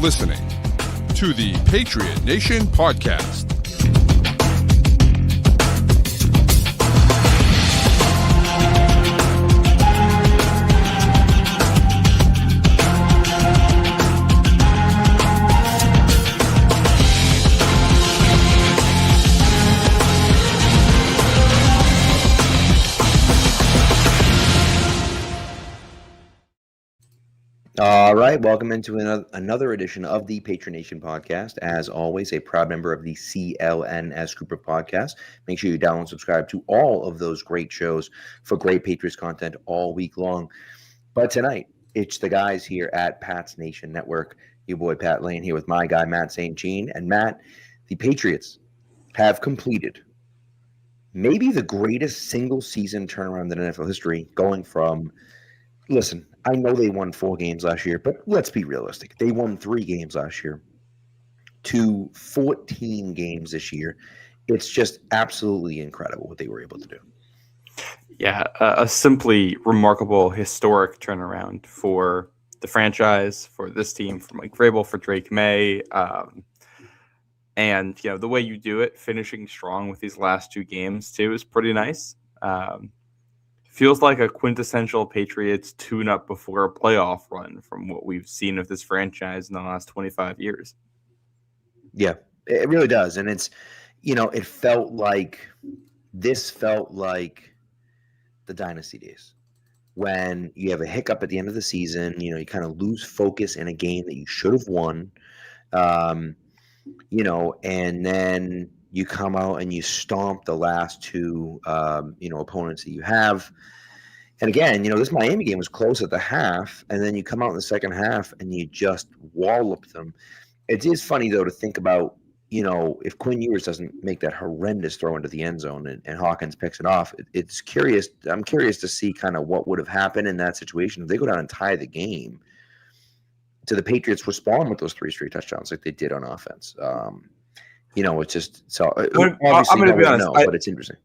listening to the Patriot Nation Podcast. All right, welcome into another edition of the Patriot Nation Podcast. As always, a proud member of the CLNS group of podcasts. Make sure you download and subscribe to all of those great shows for great Patriots content all week long. But tonight, it's the guys here at Pat's Nation Network. Your boy Pat Lane here with my guy Matt St. Jean. And Matt, the Patriots have completed maybe the greatest single-season turnaround in NFL history, going from, listen, I know they won 4 games last year, but let's be realistic. They won 3 games last year to 14 games this year. It's just absolutely incredible what they were able to do. Yeah, a simply remarkable, historic turnaround for the franchise, for this team, for Mike Vrabel, for Drake May. And, the way you do it, finishing strong with these last 2 games, too, is pretty nice. Feels like a quintessential Patriots tune-up before a playoff run from what we've seen of this franchise in the last 25 years. Yeah, it really does. And it's, it felt like the dynasty days when you have a hiccup at the end of the season, you kind of lose focus in a game that you should have won, and then you come out and you stomp the last 2, opponents that you have. And again, this Miami game was close at the half, and then you come out in the second half and you just wallop them. It is funny, though, to think about, if Quinn Ewers doesn't make that horrendous throw into the end zone and Hawkins picks it off, it's curious. I'm curious to see kind of what would have happened in that situation. If they go down and tie the game, do the Patriots respond with those 3 straight touchdowns like they did on offense? It's just so. Obviously, I'm going to be honest, but it's interesting.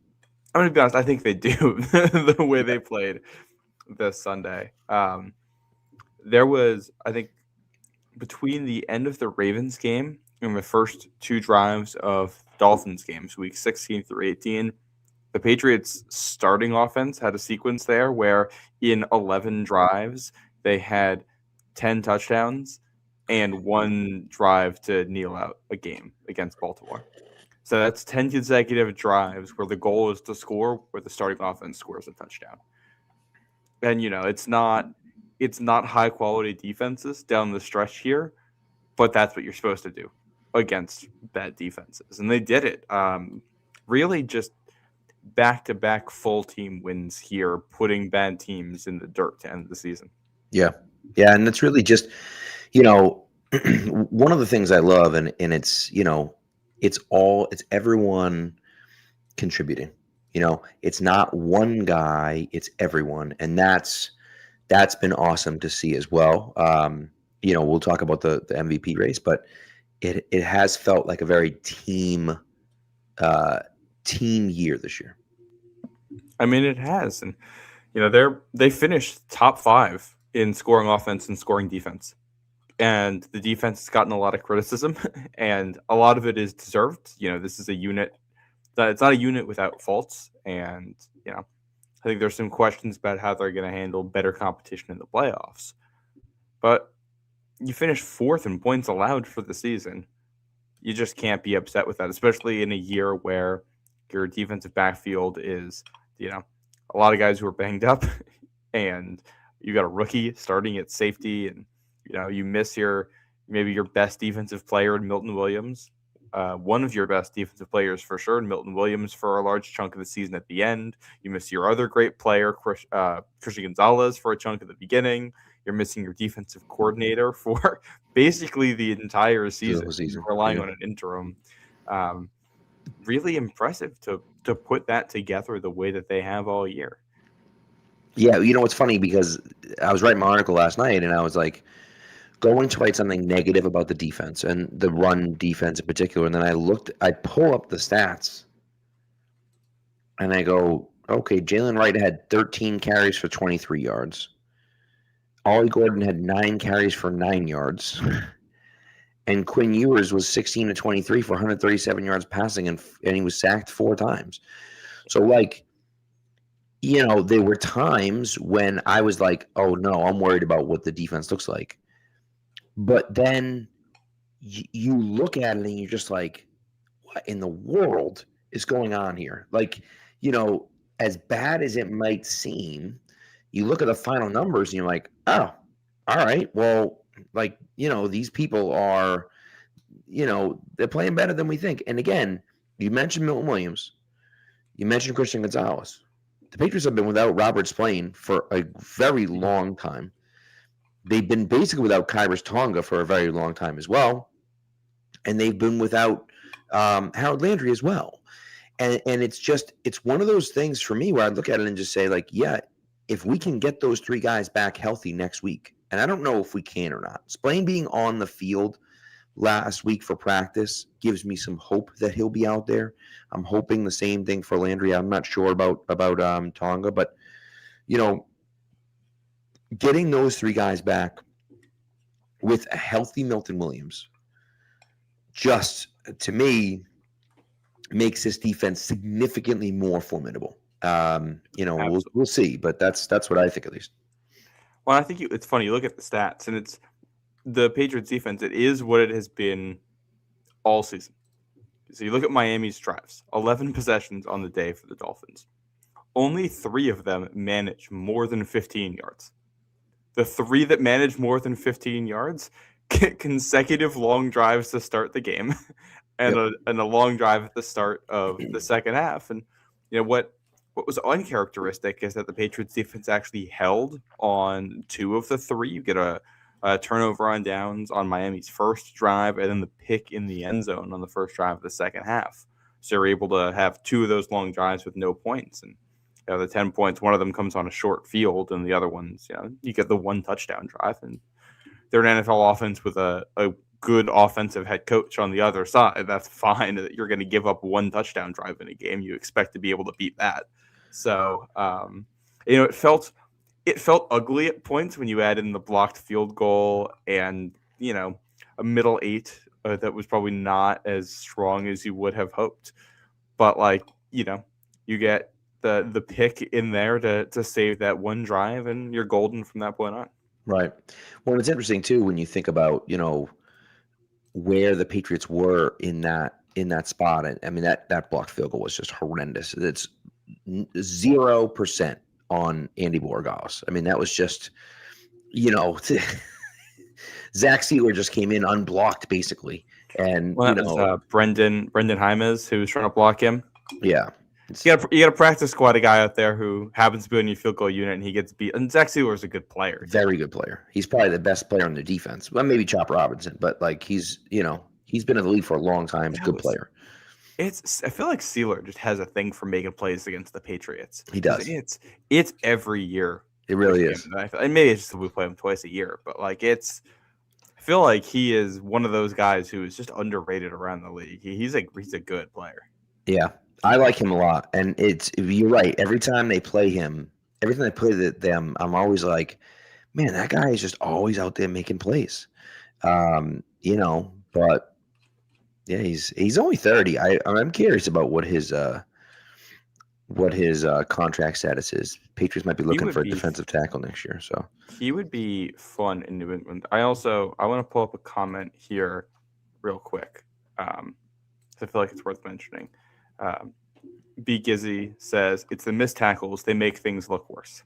I'm going to be honest. I think they do the way they played this Sunday. There was, I think, between the end of the Ravens game and the first 2 drives of Dolphins games, week 16 through 18, the Patriots' starting offense had a sequence there where in 11 drives they had 10 touchdowns and 1 drive to kneel out a game against Baltimore. So that's 10 consecutive drives where the goal is to score, where the starting offense scores a touchdown. And, it's not high quality defenses down the stretch here, but that's what you're supposed to do against bad defenses. And they did it. Really just back-to-back full team wins here, putting bad teams in the dirt to end the season. Yeah. Yeah. And it's really just, one of the things I love, and it's, it's everyone contributing. It's not one guy, it's everyone. And that's been awesome to see as well. We'll talk about the MVP race, but it has felt like a very team year this year. I mean, it has. And, they finished top 5 in scoring offense and scoring defense. And the defense has gotten a lot of criticism, and a lot of it is deserved. This is a unit that it's not a unit without faults. And, I think there's some questions about how they're going to handle better competition in the playoffs. But you finish 4th in points allowed for the season. You just can't be upset with that, especially in a year where your defensive backfield is, a lot of guys who are banged up, and you got a rookie starting at safety, and you miss maybe your best defensive player in Milton Williams, one of your best defensive players for sure, in Milton Williams, for a large chunk of the season at the end. You miss your other great player, Christian Gonzalez, for a chunk of the beginning. You're missing your defensive coordinator for basically the entire season. You're relying on an interim. Really impressive to put that together the way that they have all year. Yeah, it's funny because I was writing my article last night, and I was like, going to write something negative about the defense and the run defense in particular. And then I pull up the stats and I go, okay, Jalen Wright had 13 carries for 23 yards. Ollie Gordon had 9 carries for 9 yards. And Quinn Ewers was 16 to 23 for 137 yards passing, and he was sacked 4 times. So, like, there were times when I was like, oh no, I'm worried about what the defense looks like. But then you look at it and you're just like, what in the world is going on here? Like, as bad as it might seem, you look at the final numbers and you're like, oh, all right, well, like, these people are, they're playing better than we think. And again, you mentioned Milton Williams, you mentioned Christian Gonzalez. The Patriots have been without Robert Spillane for a very long time. They've been basically without Kyrus Tonga for a very long time as well. And they've been without Harold Landry as well. And it's one of those things for me where I look at it and just say, like, yeah, if we can get those 3 guys back healthy next week, and I don't know if we can or not. Spillane being on the field last week for practice gives me some hope that he'll be out there. I'm hoping the same thing for Landry. I'm not sure about Tonga, but getting those 3 guys back with a healthy Milton Williams just, to me, makes this defense significantly more formidable. We'll see, but that's what I think, at least. Well, I think it's funny. You look at the stats, and it's the Patriots defense. It is what it has been all season. So you look at Miami's drives, 11 possessions on the day for the Dolphins. Only 3 of them manage more than 15 yards. The 3 that manage more than 15 yards get consecutive long drives to start the game and a long drive at the start of the second half. And what was uncharacteristic is that the Patriots defense actually held on 2 of the 3. You get a turnover on downs on Miami's first drive, and then the pick in the end zone on the first drive of the second half. So you're able to have 2 of those long drives with no points. And the 10 points, one of them comes on a short field, and the other ones, you get the 1 touchdown drive. And they're an NFL offense with a good offensive head coach on the other side. That's fine that you're going to give up 1 touchdown drive in a game. You expect to be able to beat that. So, it felt ugly at points when you add in the blocked field goal and, a middle 8 that was probably not as strong as you would have hoped. But, you get the pick in there to save that 1 drive, and you're golden from that point on. Right. Well, it's interesting, too, when you think about, where the Patriots were in that spot. And I mean, that blocked field goal was just horrendous. It's 0% on Andy Borregales. I mean, that was just, Zach Sealer just came in unblocked, basically. And that was Brendan Jaimes who was trying to block him. Yeah. You got to practice squad a guy out there who happens to be on your field goal unit, and he gets beat. And Zach Sealer is a good player. Very good player. He's probably the best player on the defense. Well, maybe Chop Robinson, but he's been in the league for a long time. He's a good player. I feel like Sealer just has a thing for making plays against the Patriots. He does. It's every year. It really is. And maybe it's just we play him twice a year, but I feel like he is one of those guys who is just underrated around the league. He's a good player. Yeah. I like him a lot, and you're right. Every time they play him, every time they play them, I'm always like, man, that guy is just always out there making plays. But yeah, he's only 30. I'm curious about what his contract status is. Patriots might be looking for a defensive tackle next year, so he would be fun in New England. I want to pull up a comment here real quick. I feel like it's worth mentioning. B. Gizzy says, it's the missed tackles. They make things look worse.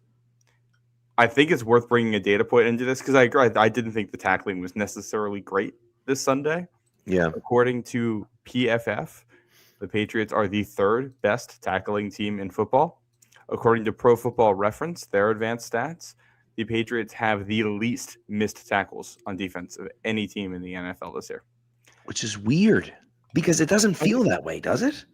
I think it's worth bringing a data point into this because I agree. I didn't think the tackling was necessarily great this Sunday. Yeah. According to PFF, the Patriots are the 3rd best tackling team in football. According to Pro Football Reference, their advanced stats, the Patriots have the least missed tackles on defense of any team in the NFL this year. Which is weird because it doesn't feel that way, does it?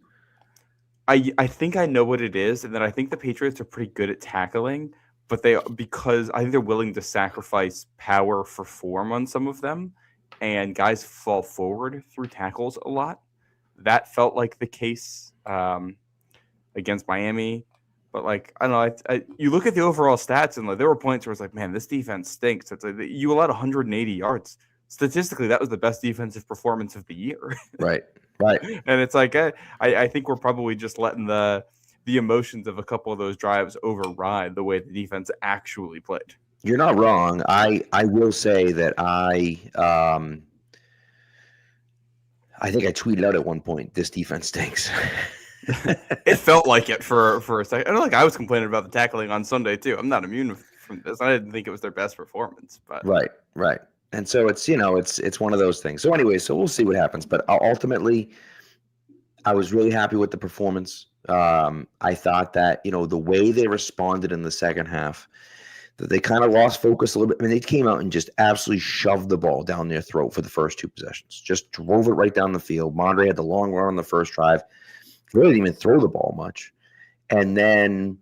I think I know what it is, and then I think the Patriots are pretty good at tackling, but because I think they're willing to sacrifice power for form on some of them, and guys fall forward through tackles a lot. That felt like the case against Miami, but I don't know. You look at the overall stats, and there were points where it's like, man, this defense stinks. It's you allowed 180 yards statistically, that was the best defensive performance of the year. Right. Right. And it's like, I think we're probably just letting the emotions of a couple of those drives override the way the defense actually played. You're not wrong. I will say that I think I tweeted out at one point, this defense stinks. It felt like it for a second. I don't think I was complaining about the tackling on Sunday too. I'm not immune from this. I didn't think it was their best performance, but Right. And so it's, it's one of those things. So anyway, so we'll see what happens. But ultimately, I was really happy with the performance. I thought that, the way they responded in the second half, that they kind of lost focus a little bit. I mean, they came out and just absolutely shoved the ball down their throat for the first two possessions. Just drove it right down the field. Mondre had the long run on the first drive. Really didn't even throw the ball much. And then,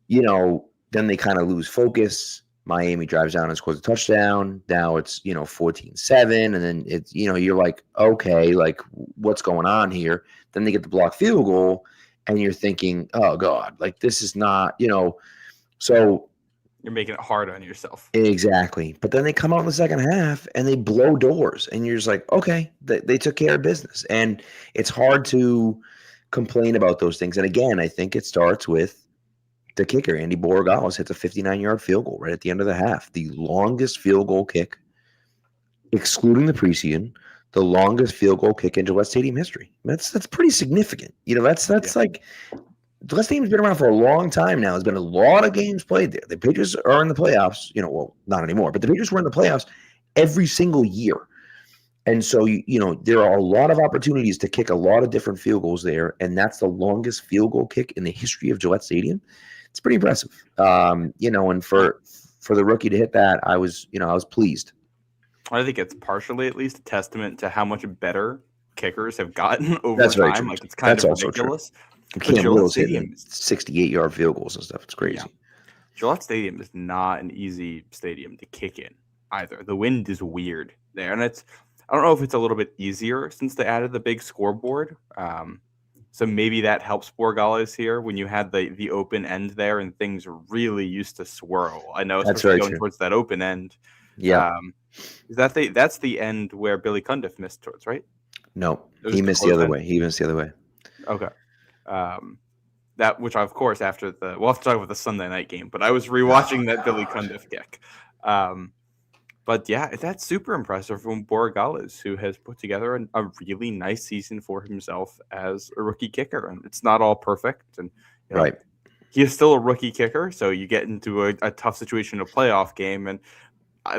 then they kind of lose focus. Miami drives down and scores a touchdown. Now it's, 14-7. And then it's, you're like, okay, like what's going on here? Then they get the blocked field goal and you're thinking, oh God, like this is not, so you're making it hard on yourself. Exactly. But then they come out in the second half and they blow doors and you're just like, okay, they took care of business. And it's hard to complain about those things. And again, I think it starts with the kicker. Andy Borregales hits a 59-yard field goal right at the end of the half. The longest field goal kick, excluding the preseason, the longest field goal kick in Gillette Stadium history. That's pretty significant. That's like Gillette Stadium's been around for a long time now. There's been a lot of games played there. The Patriots are in the playoffs, well, not anymore, but the Patriots were in the playoffs every single year. And so, there are a lot of opportunities to kick a lot of different field goals there. And that's the longest field goal kick in the history of Gillette Stadium. It's pretty impressive. And for the rookie to hit that, I was pleased. I think it's partially, at least, a testament to how much better kickers have gotten over That's very time. true. Like, it's kind That's of also ridiculous. Cam Little's hitting 68-yard field goals and stuff. It's crazy. Yeah. Gillette Stadium is not an easy stadium to kick in either. The wind is weird there. And I don't know if it's a little bit easier since they added the big scoreboard. So maybe that helps Borregales here when you had the open end there and things really used to swirl. I know, especially going towards that open end. Yeah. That's the end where Billy Cundiff missed towards, right? No, he missed the other way. He missed the other way. Okay. That, which of course after we'll have to talk about the Sunday night game, but I was rewatching that Billy Cundiff kick. But yeah, that's super impressive from Borregales, who has put together a really nice season for himself as a rookie kicker. And it's not all perfect. And right. He is still a rookie kicker, so you get into a tough situation in a playoff game. And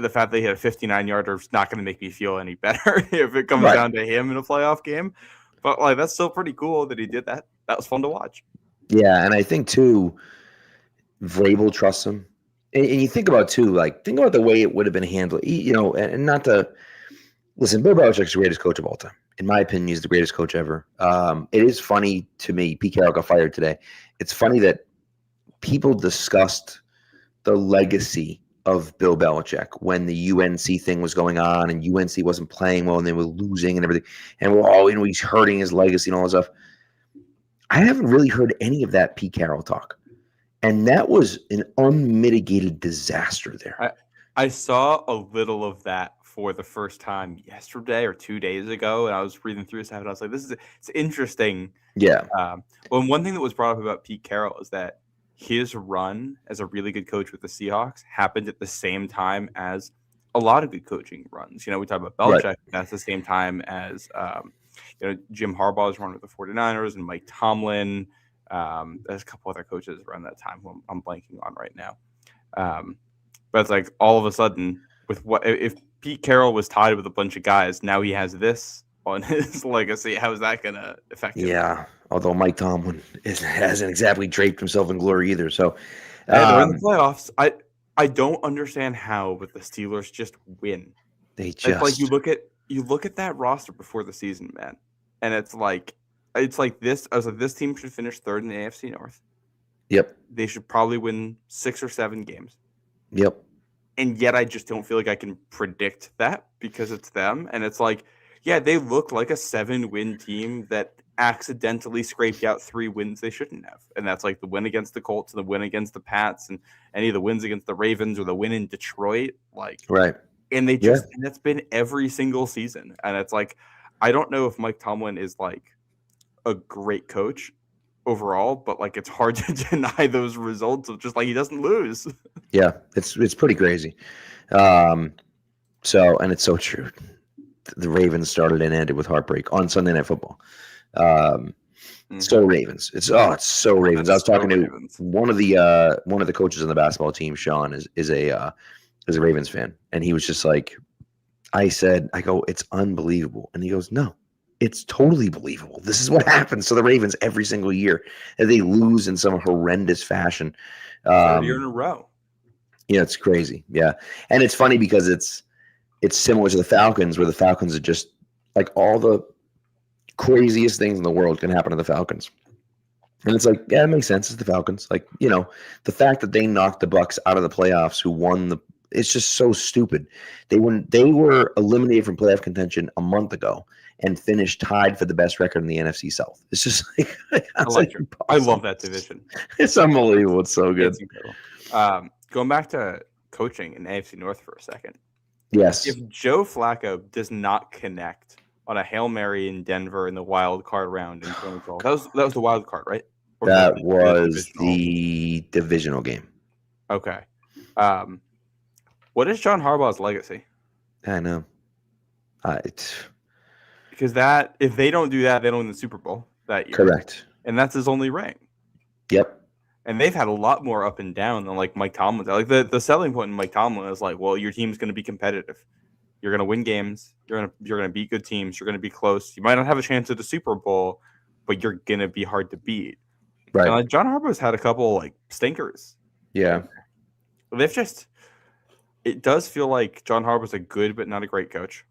the fact that he had a 59-yarder is not going to make me feel any better if it comes down to him in a playoff game. But that's still pretty cool that he did that. That was fun to watch. Yeah, and I think too, Vrabel trusts him. And you think about the way it would have been handled, and not to listen. Bill Belichick's the greatest coach of all time, in my opinion. He's the greatest coach ever. It is funny to me. Pete Carroll got fired today. It's funny that people discussed the legacy of Bill Belichick when the UNC thing was going on and UNC wasn't playing well and they were losing and everything, and he's hurting his legacy and all that stuff. I haven't really heard any of that Pete Carroll talk. And that was an unmitigated disaster there. I saw a little of that for the first time yesterday or 2 days ago, and I was reading through stuff, and I was like, it's interesting. Yeah. Well, one thing that was brought up about Pete Carroll is that his run as a really good coach with the Seahawks happened at the same time as a lot of good coaching runs. We talk about Belichick. Right. That's the same time as Jim Harbaugh's run with the 49ers and Mike Tomlin. There's a couple other coaches around that time who I'm blanking on right now. But it's like all of a sudden, with if Pete Carroll was tied with a bunch of guys, now he has this on his legacy. How is that going to affect him? Yeah, although Mike Tomlin hasn't exactly draped himself in glory either. So they're in the playoffs. I don't understand how, but the Steelers just win. It's like you look at that roster before the season, man, and it's like this. I was like, this team should finish third in the AFC North. Yep. They should probably win 6 or 7 games. Yep. And yet I just don't feel like I can predict that because it's them. And it's like, yeah, they look like a 7-win team that accidentally scraped out 3 wins they shouldn't have. And that's like the win against the Colts and the win against the Pats and any of the wins against the Ravens or the win in Detroit. Like, right. And Yeah. and that's been every single season. And it's like, I don't know if Mike Tomlin is like a great coach overall, but like it's hard to deny those results of just like he doesn't lose. Yeah, it's pretty crazy. And it's so true. The Ravens started and ended with heartbreak on Sunday Night Football. So Ravens. It's so Ravens. I was talking to one of the coaches on the basketball team. Sean is a Ravens fan, and he was just like, I go, it's unbelievable, and he goes, no, it's totally believable. This is what happens to the Ravens every single year, and they lose in some horrendous fashion. Third year in a row. Yeah, it's crazy. Yeah, and it's funny because it's similar to the Falcons, where the Falcons are just like all the craziest things in the world can happen to the Falcons. And it's like, yeah, it makes sense. It's the Falcons. Like, the fact that they knocked the Bucs out of the playoffs, who won it's just so stupid. They were eliminated from playoff contention a month ago and finished tied for the best record in the NFC South. It's just like, I love that division. It's unbelievable. It's so good. It's incredible. Going back to coaching in AFC North for a second. Yes. If Joe Flacco does not connect on a Hail Mary in Denver in the wild card round in 2012, that was the wild card, right? Or that was the divisional game. Okay. What is John Harbaugh's legacy? I know. Because if they don't do that, they don't win the Super Bowl that year. Correct. And that's his only ring. Yep. And they've had a lot more up and down than like Mike Tomlin. Like the selling point in Mike Tomlin is like, well, your team's going to be competitive. You're going to win games. You're going to beat good teams. You're going to be close. You might not have a chance at the Super Bowl, but you're going to be hard to beat. Right. And like John Harbaugh's had a couple like stinkers. Yeah. It does feel like John Harbaugh's a good but not a great coach.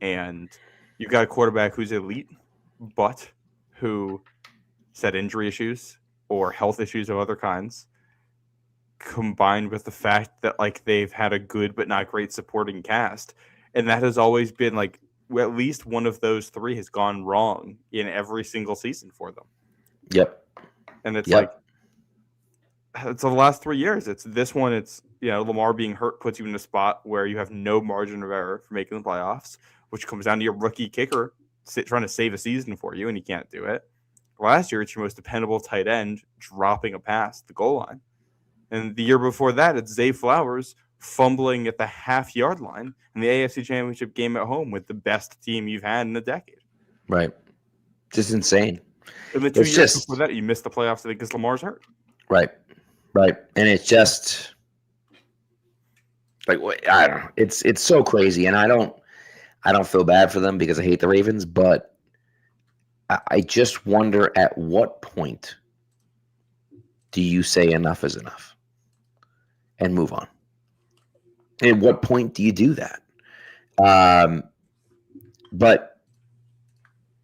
And you've got a quarterback who's elite, but who had injury issues or health issues of other kinds, combined with the fact that like they've had a good but not great supporting cast. And that has always been like, at least one of those three has gone wrong in every single season for them. Yep. And it's like, it's the last 3 years. It's this one. It's, Lamar being hurt puts you in a spot where you have no margin of error for making the playoffs, which comes down to your rookie kicker trying to save a season for you, and he can't do it. Last year, it's your most dependable tight end dropping a pass at the goal line. And the year before that, it's Zay Flowers fumbling at the half-yard line in the AFC Championship game at home with the best team you've had in a decade. Right. Just insane. And the 2 years before that, you missed the playoffs because Lamar's hurt. Right. Right. And it's just like, I don't know. It's so crazy. And I don't feel bad for them because I hate the Ravens, but I just wonder at what point do you say enough is enough and move on? At what point do you do that? But,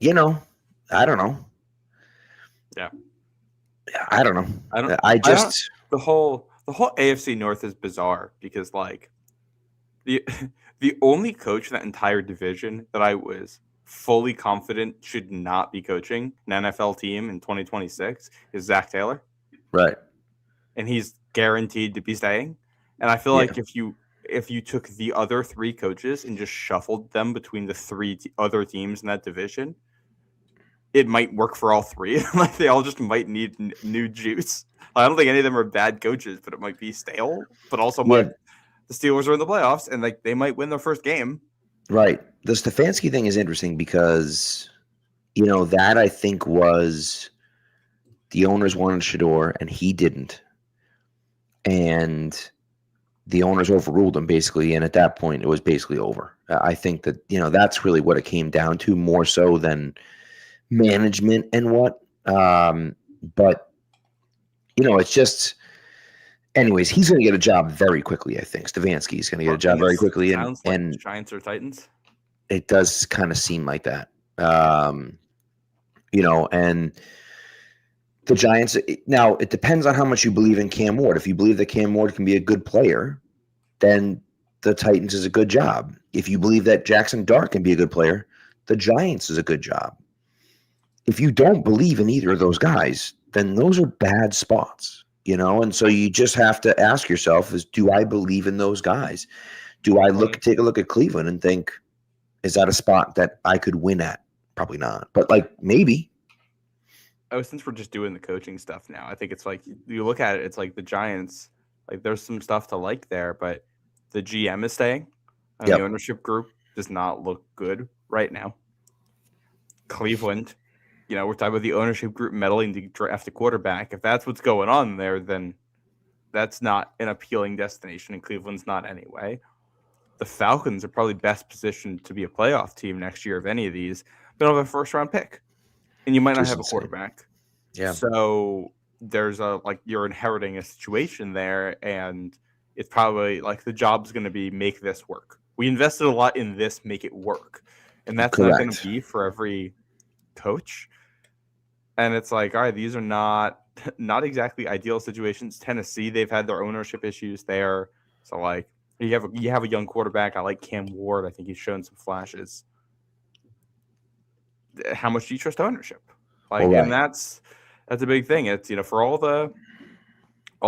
I don't know. Yeah. I don't know. The whole AFC North is bizarre because like the only coach in that entire division that I was fully confident should not be coaching an NFL team in 2026 is Zach Taylor. Right. And he's guaranteed to be staying. And I feel like if you took the other three coaches and just shuffled them between the three other teams in that division, it might work for all three. Like they all just might need new juice. I don't think any of them are bad coaches, but it might be stale. But also, the Steelers are in the playoffs, and like they might win their first game. Right. The Stefanski thing is interesting because, that I think was the owners wanted Shador, and he didn't, and the owners overruled him basically. And at that point, it was basically over. I think that that's really what it came down to, more so than management and what. But it's just, anyways, he's going to get a job very quickly. I think Stefanski is going to get a job very quickly, and Giants or Titans. It does kind of seem like that, and the Giants. Now it depends on how much you believe in Cam Ward. If you believe that Cam Ward can be a good player, then the Titans is a good job. If you believe that Jackson Dart can be a good player, the Giants is a good job. If you don't believe in either of those guys, then those are bad spots, and so you just have to ask yourself do I believe in those guys? Do I take a look at Cleveland and think, is that a spot that I could win at? Probably not, but like maybe. Oh, since we're just doing the coaching stuff now, I think it's like you look at it, it's like the Giants, like there's some stuff to like there, but the GM is staying, and the ownership group does not look good right now. Cleveland, we're talking about the ownership group meddling to draft a quarterback. If that's what's going on there, then that's not an appealing destination, and Cleveland's not anyway. The Falcons are probably best positioned to be a playoff team next year of any of these. They don't have a first-round pick. And you might not have a quarterback. Yeah. So there's you're inheriting a situation there, and it's probably like the job's going to be make this work. We invested a lot in this, make it work. And that's not going to be for every coach. And it's like, all right, these are not exactly ideal situations. Tennessee, they've had their ownership issues there. So like you have a young quarterback. I like Cam Ward. I think he's shown some flashes. How much do you trust ownership? And that's a big thing. It's for all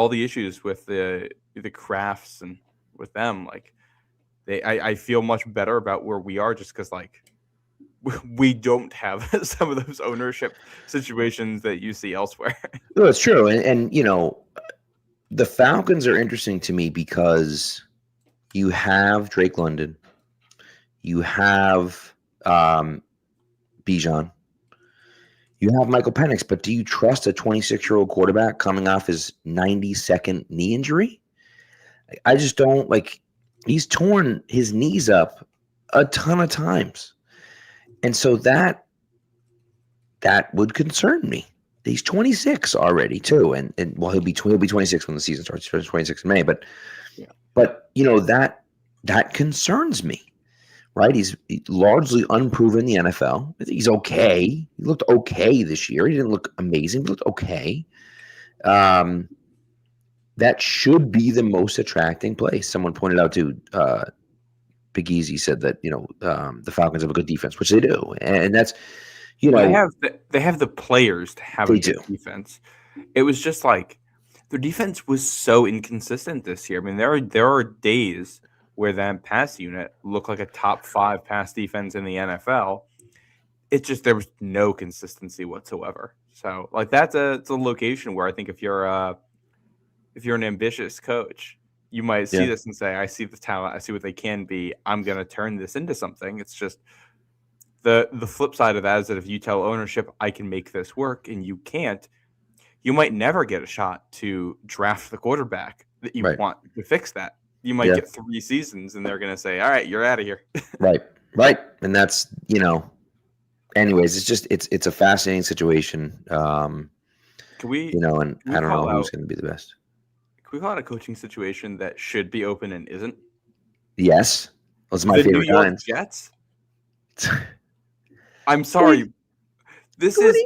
the issues with the Crafts and with them, like I feel much better about where we are just because like we don't have some of those ownership situations that you see elsewhere. No, it's true, and the Falcons are interesting to me because you have Drake London, you have Bijan. You have Michael Penix, but do you trust a 26-year-old quarterback coming off his 92nd knee injury? I just don't. Like, he's torn his knees up a ton of times. And so that would concern me. He's 26 already too. And well, he'll be 26 when the season starts. He starts 26 in May, but that concerns me. Right, he's largely unproven in the NFL. He's okay. He looked okay this year. He didn't look amazing. He looked okay. That should be the most attracting place. Someone pointed out to Big Easy said that the Falcons have a good defense, which they do, and that's they have the players to have a good defense. It was just like their defense was so inconsistent this year. I mean, there are days where that pass unit looked like a top 5 pass defense in the NFL. It's just there was no consistency whatsoever. So like it's a location where I think if you're an ambitious coach, you might see this and say, I see the talent, I see what they can be. I'm going to turn this into something. It's just the flip side of that is that if you tell ownership, I can make this work, and you can't, you might never get a shot to draft the quarterback that you want to fix that. You might get 3 seasons, and they're going to say, all right, you're out of here. Right. And that's, anyways, it's a fascinating situation. Can we, and I don't know who's going to be the best. Can we call it a coaching situation that should be open and isn't? Yes. Those are my favorite New York kinds. Jets? I'm sorry. This is.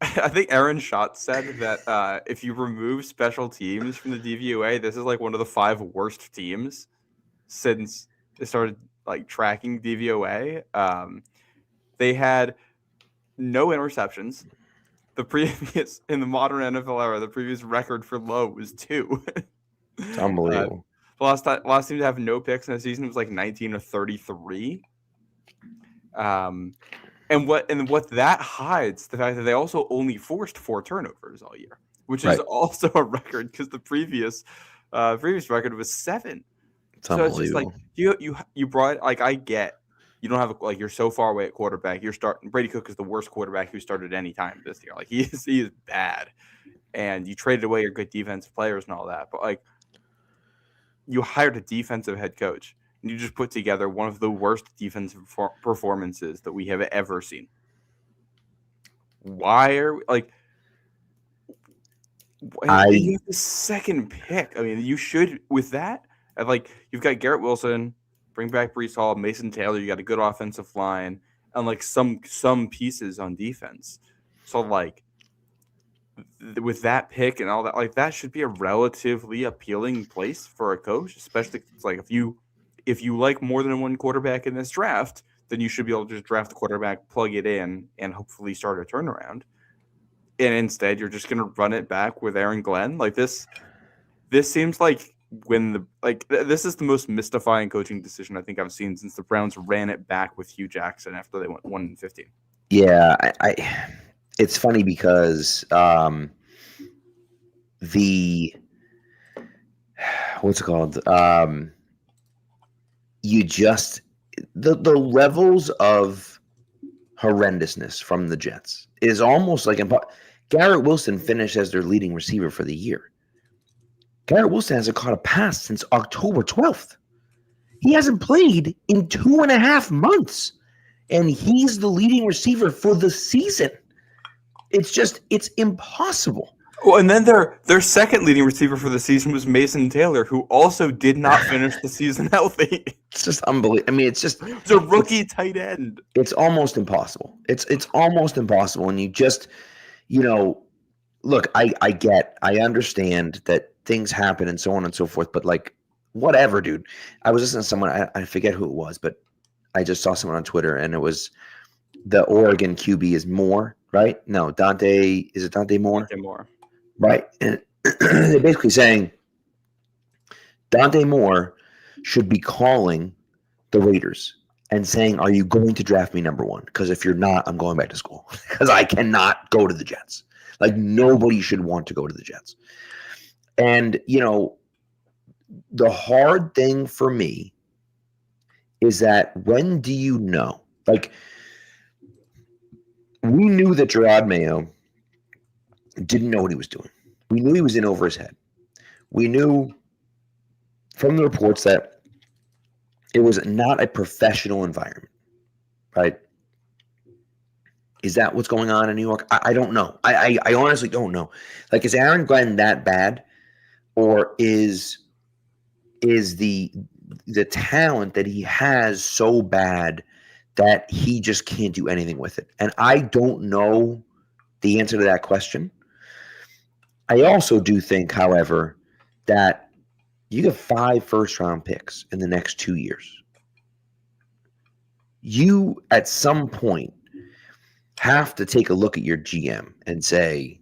I think Aaron Schatz said that if you remove special teams from the DVOA, this is like one of the 5 worst teams since they started like tracking DVOA. They had no interceptions. The previous in the modern NFL era, the previous record for low was 2. It's unbelievable. The last team to have no picks in a season was like 19 or 33. And what that hides the fact that they also only forced 4 turnovers all year, which is also a record because the previous record was 7. So it's just like you brought, like, I get you don't have you're so far away at quarterback. You're starting Brady Cook is the worst quarterback who started any time this year. Like he is bad, and you traded away your good defensive players and all that. But like you hired a defensive head coach. And you just put together one of the worst defensive performances that we have ever seen. Why are we, you have the second pick? I mean, you should with that. You've got Garrett Wilson, bring back Breece Hall, Mason Taylor. You got a good offensive line, and some pieces on defense. So with that pick and all that, that should be a relatively appealing place for a coach, especially if you like more than one quarterback in this draft, then you should be able to just draft the quarterback, plug it in, and hopefully start a turnaround. And instead, you're just going to run it back with Aaron Glenn. This seems like this is the most mystifying coaching decision I think I've seen since the Browns ran it back with Hugh Jackson after they went 1-15. Yeah, it's funny because the what's it called? You just the levels of horrendousness from the Jets is almost like Garrett Wilson finished as their leading receiver for the year. Garrett Wilson hasn't caught a pass since October 12th. He hasn't played in 2.5 months, and he's the leading receiver for the season. It's impossible. Well, and then their second leading receiver for the season was Mason Taylor, who also did not finish the season healthy. It's just unbelievable. I mean, it's a rookie tight end. It's almost impossible. It's almost impossible. And you just, look, I understand that things happen and so on and so forth, but like, whatever, dude. I was listening to someone, I forget who it was, but I just saw someone on Twitter, and it was the Oregon QB is Moore, right? No, is it Dante Moore? Dante Moore. Right. And they're basically saying Dante Moore should be calling the Raiders and saying, are you going to draft me number 1? Because if you're not, I'm going back to school because I cannot go to the Jets. Like, nobody should want to go to the Jets. And, the hard thing for me is that when do you know? Like, we knew that Gerard Mayo didn't know what he was doing. We knew he was in over his head. We knew from the reports that it was not a professional environment, right? Is that what's going on in New York? I don't know. I honestly don't know. Like, is Aaron Glenn that bad, or is the talent that he has so bad that he just can't do anything with it? And I don't know the answer to that question. I also do think, however, that you get 5 first-round picks in the next 2 years. You, at some point, have to take a look at your GM and say,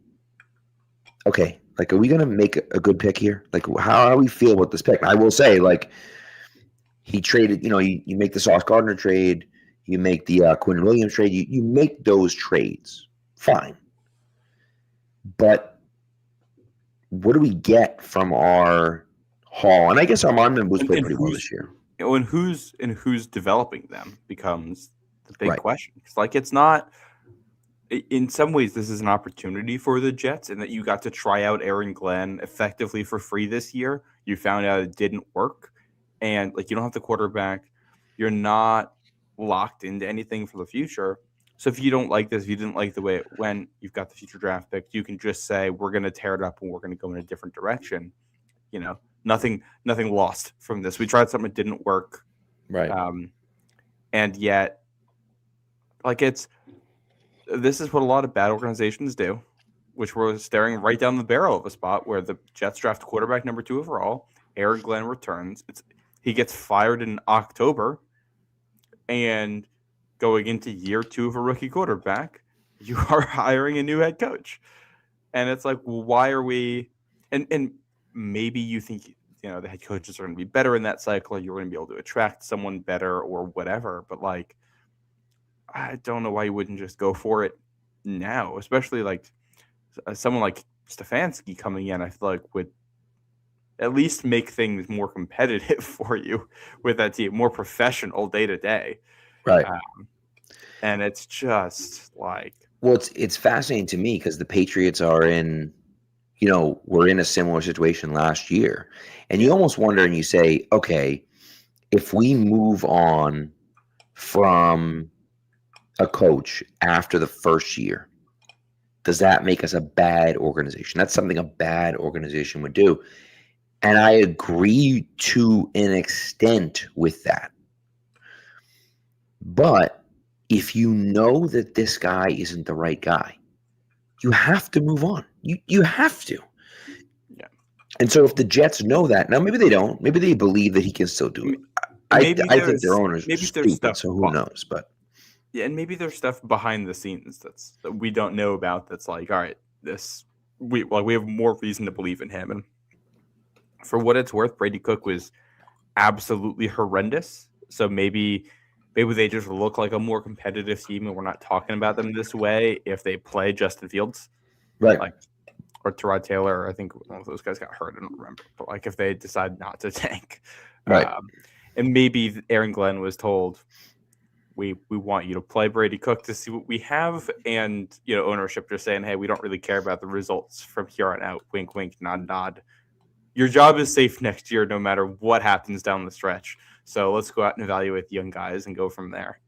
okay, like, are we going to make a good pick here? Like, how do we feel about this pick? I will say, like, he traded, you make the Sauce Gardner trade, you make the Quinn Williams trade, you make those trades. Fine. But what do we get from our haul? And I guess our lineman was played pretty well this year. And who's developing them becomes the big question. It's like, it's not. In some ways, this is an opportunity for the Jets in that you got to try out Aaron Glenn effectively for free this year. You found out it didn't work, and like, you don't have the quarterback. You're not locked into anything for the future. So if you don't like this, if you didn't like the way it went, you've got the future draft pick. You can just say, we're going to tear it up and we're going to go in a different direction. Nothing lost from this. We tried something that didn't work. Right. And yet, like, this is what a lot of bad organizations do, which we're staring right down the barrel of a spot where the Jets draft quarterback number 2 overall. Aaron Glenn returns. He gets fired in October, and going into year 2 of a rookie quarterback, you are hiring a new head coach. And it's like, well, why are we – and maybe you think, the head coaches are going to be better in that cycle, you're going to be able to attract someone better or whatever. But, like, I don't know why you wouldn't just go for it now, especially, like, someone like Stefanski coming in, I feel like would at least make things more competitive for you with that team, more professional day to day. Right. And it's just like, well, it's fascinating to me because the Patriots are in, were in a similar situation last year, and you almost wonder, and you say, okay, if we move on from a coach after the first year, does that make us a bad organization? That's something a bad organization would do. And I agree to an extent with that. But if you know that this guy isn't the right guy, you have to move on. You have to. Yeah. And so if the Jets know that, now maybe they don't. Maybe they believe that he can still do it. I think their owners are stupid, so who knows? But yeah, and maybe there's stuff behind the scenes that we don't know about. That's like, all right, we have more reason to believe in him. And For what it's worth, Brady Cook was absolutely horrendous. So maybe they just look like a more competitive team, and we're not talking about them this way if they play Justin Fields, Right. like, or Tyrod Taylor. I think one of those guys got hurt. I don't remember, but like if they decide not to tank, Right. And maybe Aaron Glenn was told, we want you to play Brady Cook to see what we have, and ownership just saying, hey, we don't really care about the results from here on out. Wink, wink, nod, nod. Your job is safe next year, no matter what happens down the stretch. So let's go out and evaluate the young guys and go from there.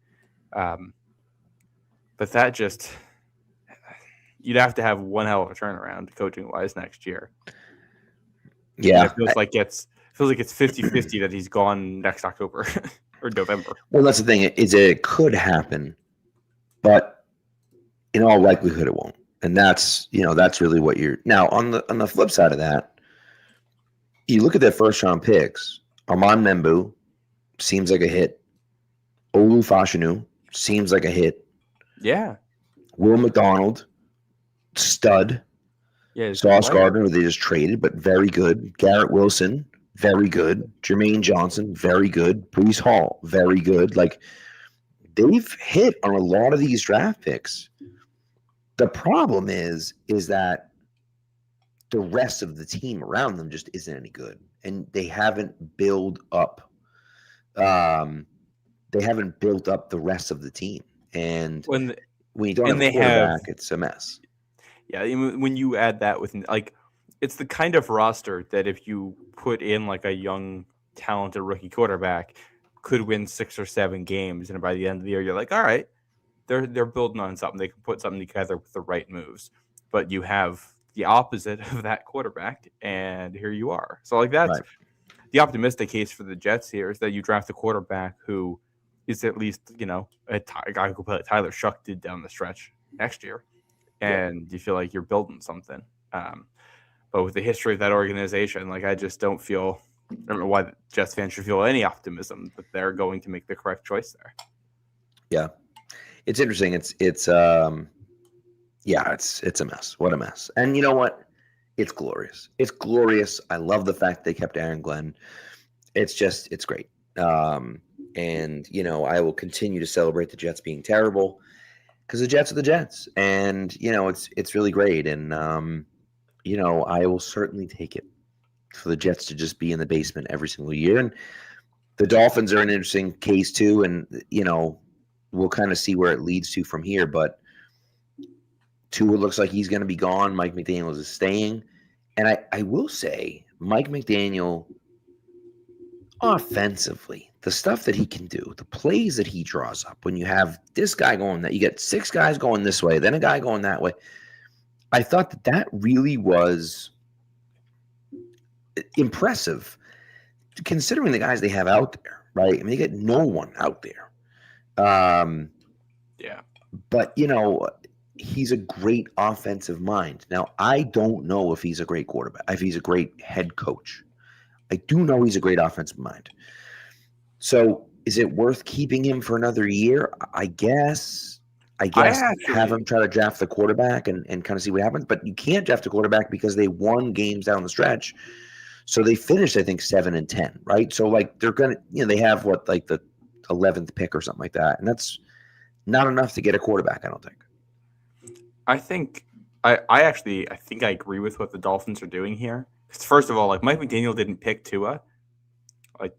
But that just, you'd have to have one hell of a turnaround coaching wise next year. Yeah. And it feels like it's 50-50 that he's gone next October or November. Well, that's the thing, is it could happen, but in all likelihood it won't. And that's really what you're now on the flip side of that. You look at their first round picks. Armand Membu seems like a hit. Olu Fashanu seems like a hit. Yeah. Will McDonald, stud. Yeah. Sauce Gardner, who they just traded, but very good. Garrett Wilson, very good. Jermaine Johnson, very good. Breece Hall, very good. Like, they've hit on a lot of these draft picks. The problem is that the rest of the team around them just isn't any good, and they haven't built up. They haven't built up the rest of the team, and when you don't have a quarterback, it's a mess. Yeah, when you add that with, like, it's the kind of roster that if you put in like a young, talented rookie quarterback, could win 6 or 7 games, and by the end of the year, you're like, all right, they're building on something. They can put something together with the right moves. But you have the opposite of that quarterback, and here you are. So like that's right. The optimistic case for the Jets here is that you draft a quarterback who is at least a guy who could play like Tyler Shuck did down the stretch next year, and you feel like you're building something. But with the history of that organization, like I don't know why the Jets fans should feel any optimism that they're going to make the correct choice there. Yeah, it's interesting. It's a mess. What a mess. And you know what? It's glorious. It's glorious. I love the fact they kept Aaron Glenn. It's great. And I will continue to celebrate the Jets being terrible because the Jets are the Jets, and it's really great. And I will certainly take it for the Jets to just be in the basement every single year. And the Dolphins are an interesting case too, and we'll kind of see where it leads to from here. But Tua looks like he's going to be gone. Mike McDaniel is staying. And I will say, Mike McDaniel, offensively, the stuff that he can do, the plays that he draws up, when you have this guy going that, you get 6 guys going this way, then a guy going that way. I thought that really was impressive, considering the guys they have out there, right? I mean, they get no one out there. Yeah. But, he's a great offensive mind. Now, I don't know if he's a great quarterback, if he's a great head coach. I do know he's a great offensive mind. So is it worth keeping him for another year? I guess have him try to draft the quarterback and kind of see what happens. But you can't draft a quarterback because they won games down the stretch. So they finished, I think, 7-10, right? So like they're going to, they have like the 11th pick or something like that. And that's not enough to get a quarterback, I don't think. I think I agree with what the Dolphins are doing here. Because first of all, like Mike McDaniel didn't pick Tua.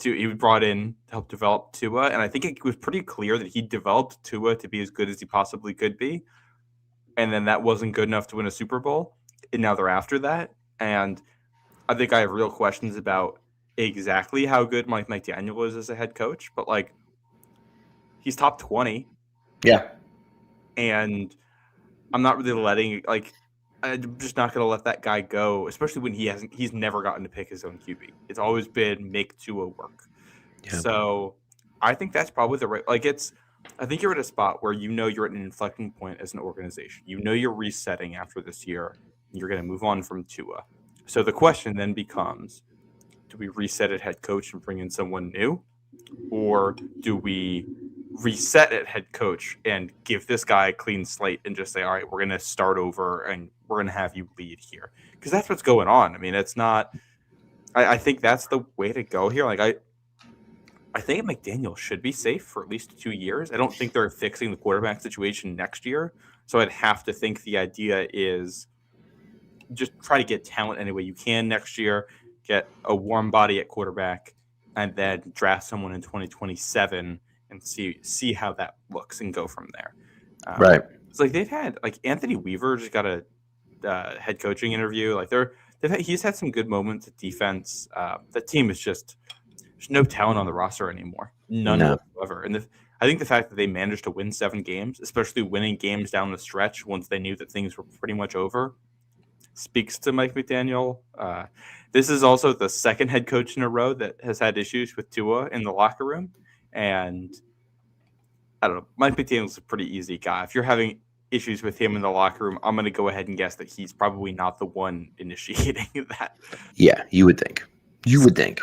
He was brought in to help develop Tua, and I think it was pretty clear that he developed Tua to be as good as he possibly could be. And then that wasn't good enough to win a Super Bowl. And now they're after that. And I think I have real questions about exactly how good Mike McDaniel is as a head coach. But like, he's top 20. Yeah. And I'm not really I'm just not going to let that guy go, especially when he's never gotten to pick his own QB. It's always been make Tua work. Yeah. So I think that's probably the right, I think you're at a spot where you're at an inflection point as an organization. You're resetting after this year. You're going to move on from Tua. So the question then becomes, do we reset at head coach and bring in someone new? Or do we reset at head coach and give this guy a clean slate and just say, all right, we're going to start over and we're going to have you lead here? Because that's what's going on. I mean, it's not I think that's the way to go here. Like I think McDaniel should be safe for at least 2 years. I don't think they're fixing the quarterback situation next year. So I'd have to think the idea is just try to get talent any way you can next year, get a warm body at quarterback, and then draft someone in 2027 and see how that looks and go from there. Right. It's like they've had like Anthony Weaver just got a head coaching interview. Like he's had some good moments at defense. The team is just there's no talent on the roster anymore, none No. whatsoever. And I think the fact that they managed to win 7 games, especially winning games down the stretch once they knew that things were pretty much over, speaks to Mike McDaniel. This is also the second head coach in a row that has had issues with Tua in the locker room. And I don't know, Mike McDaniel's a pretty easy guy. If you're having issues with him in the locker room, I'm going to go ahead and guess that he's probably not the one initiating that. Yeah, you would think. You would think.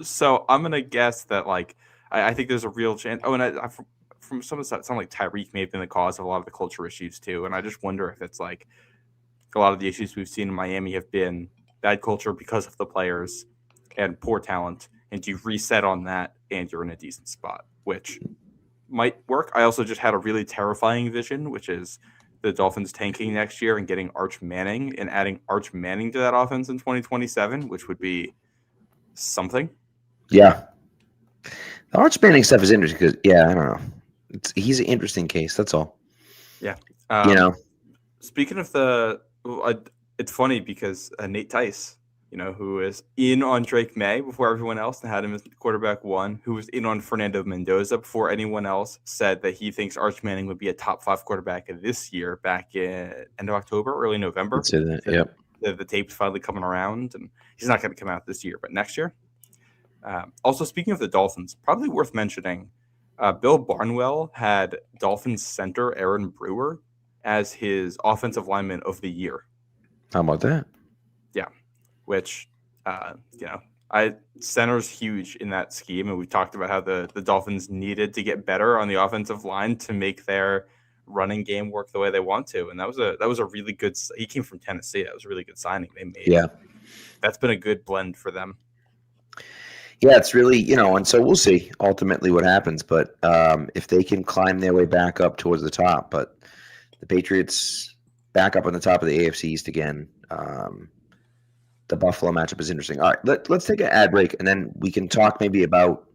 So I'm going to guess that, like, I think there's a real chance. Oh, and from some of the stuff, it sounds like Tyreek may have been the cause of a lot of the culture issues, too. And I just wonder if it's like a lot of the issues we've seen in Miami have been bad culture because of the players and poor talent. And you reset on that, and you're in a decent spot, which might work. I also just had a really terrifying vision, which is the Dolphins tanking next year and getting Arch Manning and adding Arch Manning to that offense in 2027, which would be something. Yeah. The Arch Manning stuff is interesting because, I don't know. He's an interesting case. That's all. Yeah. Speaking of it's funny because Nate Tice, who is in on Drake May before everyone else and had him as quarterback 1, who was in on Fernando Mendoza before anyone else, said that he thinks Arch Manning would be a top 5 quarterback this year back in end of October, early November. I'd say that, yep. The tape's finally coming around, and he's not going to come out this year, but next year. Also, speaking of the Dolphins, probably worth mentioning, Bill Barnwell had Dolphins center Aaron Brewer as his offensive lineman of the year. How about that? Yeah, which, center's huge in that scheme, and we talked about how the Dolphins needed to get better on the offensive line to make their running game work the way they want to, and that was a really good. He came from Tennessee. That was a really good signing they made. Yeah, that's been a good blend for them. Yeah, it's really, and so we'll see ultimately what happens. But if they can climb their way back up towards the top, but the Patriots back up on the top of the AFC East again. The Buffalo matchup is interesting. All right, let's take an ad break, and then we can talk maybe about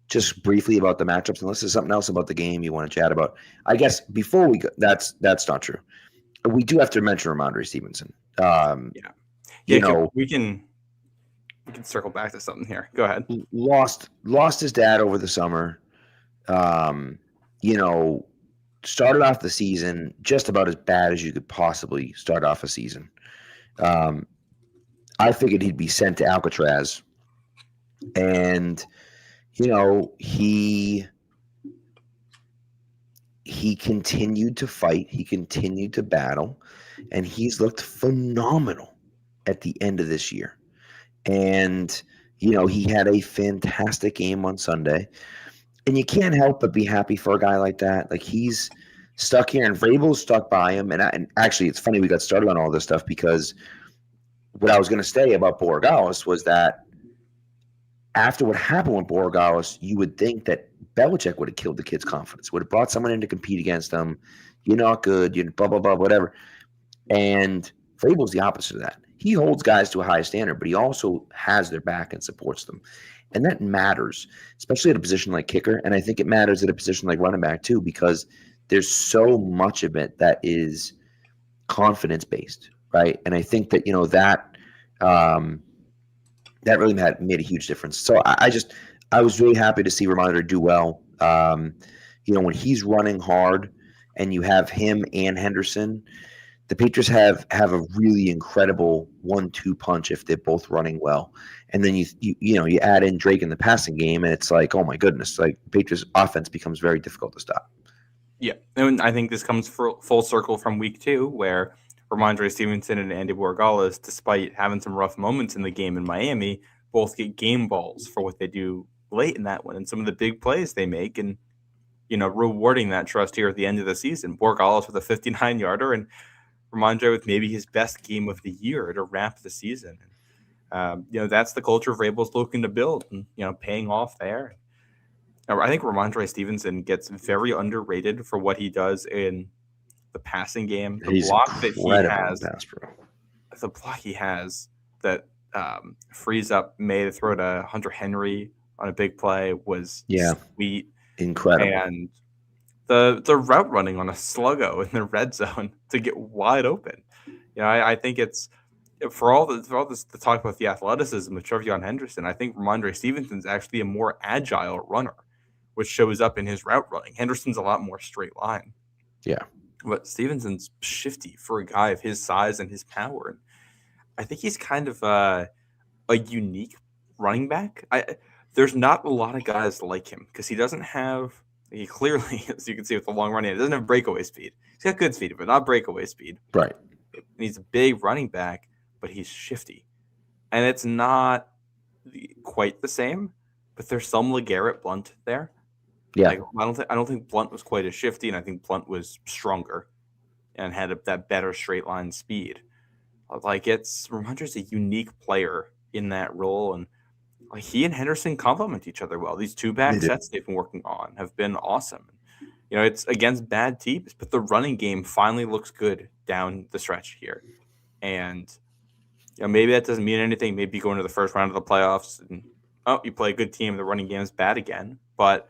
just briefly about the matchups, unless there's something else about the game you want to chat about. I guess before we go, that's not true. We do have to mention Ramondre Stevenson. We can circle back to something here. Go ahead. Lost his dad over the summer. Started off the season just about as bad as you could possibly start off a season. I figured he'd be sent to Alcatraz, and he continued to fight. He continued to battle, and he's looked phenomenal at the end of this year. And, he had a fantastic game on Sunday. And you can't help but be happy for a guy like that. Like, he's stuck here, and Vrabel's stuck by him. And actually, it's funny we got started on all this stuff because what I was going to say about Borregales was that after what happened with Borregales, you would think that Belichick would have killed the kid's confidence, would have brought someone in to compete against him. You're not good. You're blah, blah, blah, whatever. And Vrabel's the opposite of that. He holds guys to a high standard, but he also has their back and supports them. And that matters, especially at a position like kicker. And I think it matters at a position like running back too, because there's so much of it that is confidence-based, right? And I think that, that really made a huge difference. So I was really happy to see Ramondre do well. When he's running hard and you have him and Henderson, the Patriots have a really incredible 1-2 punch if they're both running well. And then you add in Drake in the passing game, and it's like, oh my goodness, like Patriots offense becomes very difficult to stop. Yeah, and I think this comes full circle from week 2, where Ramondre Stevenson and Andy Borregales, despite having some rough moments in the game in Miami, both get game balls for what they do late in that one and some of the big plays they make, and rewarding that trust here at the end of the season. Borregales with a 59-yarder and Ramondre with maybe his best game of the year to wrap the season. That's the culture Vrabel's looking to build, and paying off there. I think Ramondre Stevenson gets very underrated for what he does in the passing game. The He's block that he incredible has, in pass pro. the block he has that frees up May to throw to Hunter Henry on a big play was sweet. Incredible. And the route running on a sluggo in the red zone to get wide open. I think it's for all this to talk about the athleticism of Trevion Henderson. I think Ramondre Stevenson's actually a more agile runner, which shows up in his route running. Henderson's a lot more straight line. Yeah. But Stevenson's shifty for a guy of his size and his power. I think he's kind of a unique running back. There's not a lot of guys like him because he doesn't have – he clearly, as you can see with the long running, he doesn't have breakaway speed. He's got good speed, but not breakaway speed. Right. And he's a big running back, but he's shifty. And it's not quite the same, but there's some LeGarrette Blount there. Yeah. I don't think Blount was quite as shifty, and I think Blount was stronger and had that better straight line speed. Ramondre's a unique player in that role, and he and Henderson complement each other well. These two back sets they've been working on have been awesome. It's against bad teams, but the running game finally looks good down the stretch here. And maybe that doesn't mean anything. Maybe you go into the first round of the playoffs and you play a good team, the running game is bad again. But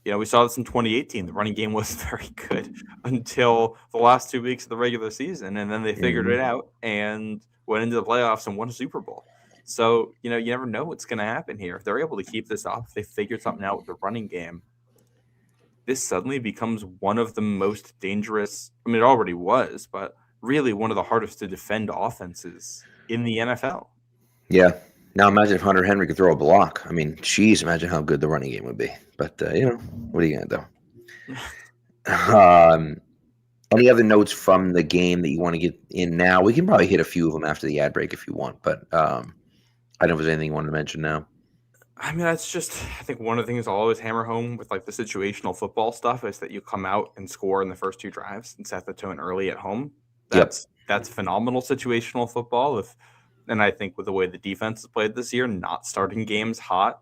we saw this in 2018. The running game was very good until the last 2 weeks of the regular season, and then they figured it out and went into the playoffs and won a Super Bowl. So, you never know what's going to happen here. If they're able to keep this up, if they figure something out with the running game, this suddenly becomes one of the most dangerous. I mean, it already was, but really one of the hardest to defend offenses in the NFL. Yeah. Now imagine if Hunter Henry could throw a block. I mean, geez, imagine how good the running game would be. But, what are you going to do? Any other notes from the game that you want to get in now? We can probably hit a few of them after the ad break if you want, but I don't know if there's anything you wanted to mention now. I mean, I think one of the things I'll always hammer home with the situational football stuff is that you come out and score in the first 2 drives and set the tone early at home. That's phenomenal situational football. And I think with the way the defense has played this year, not starting games hot,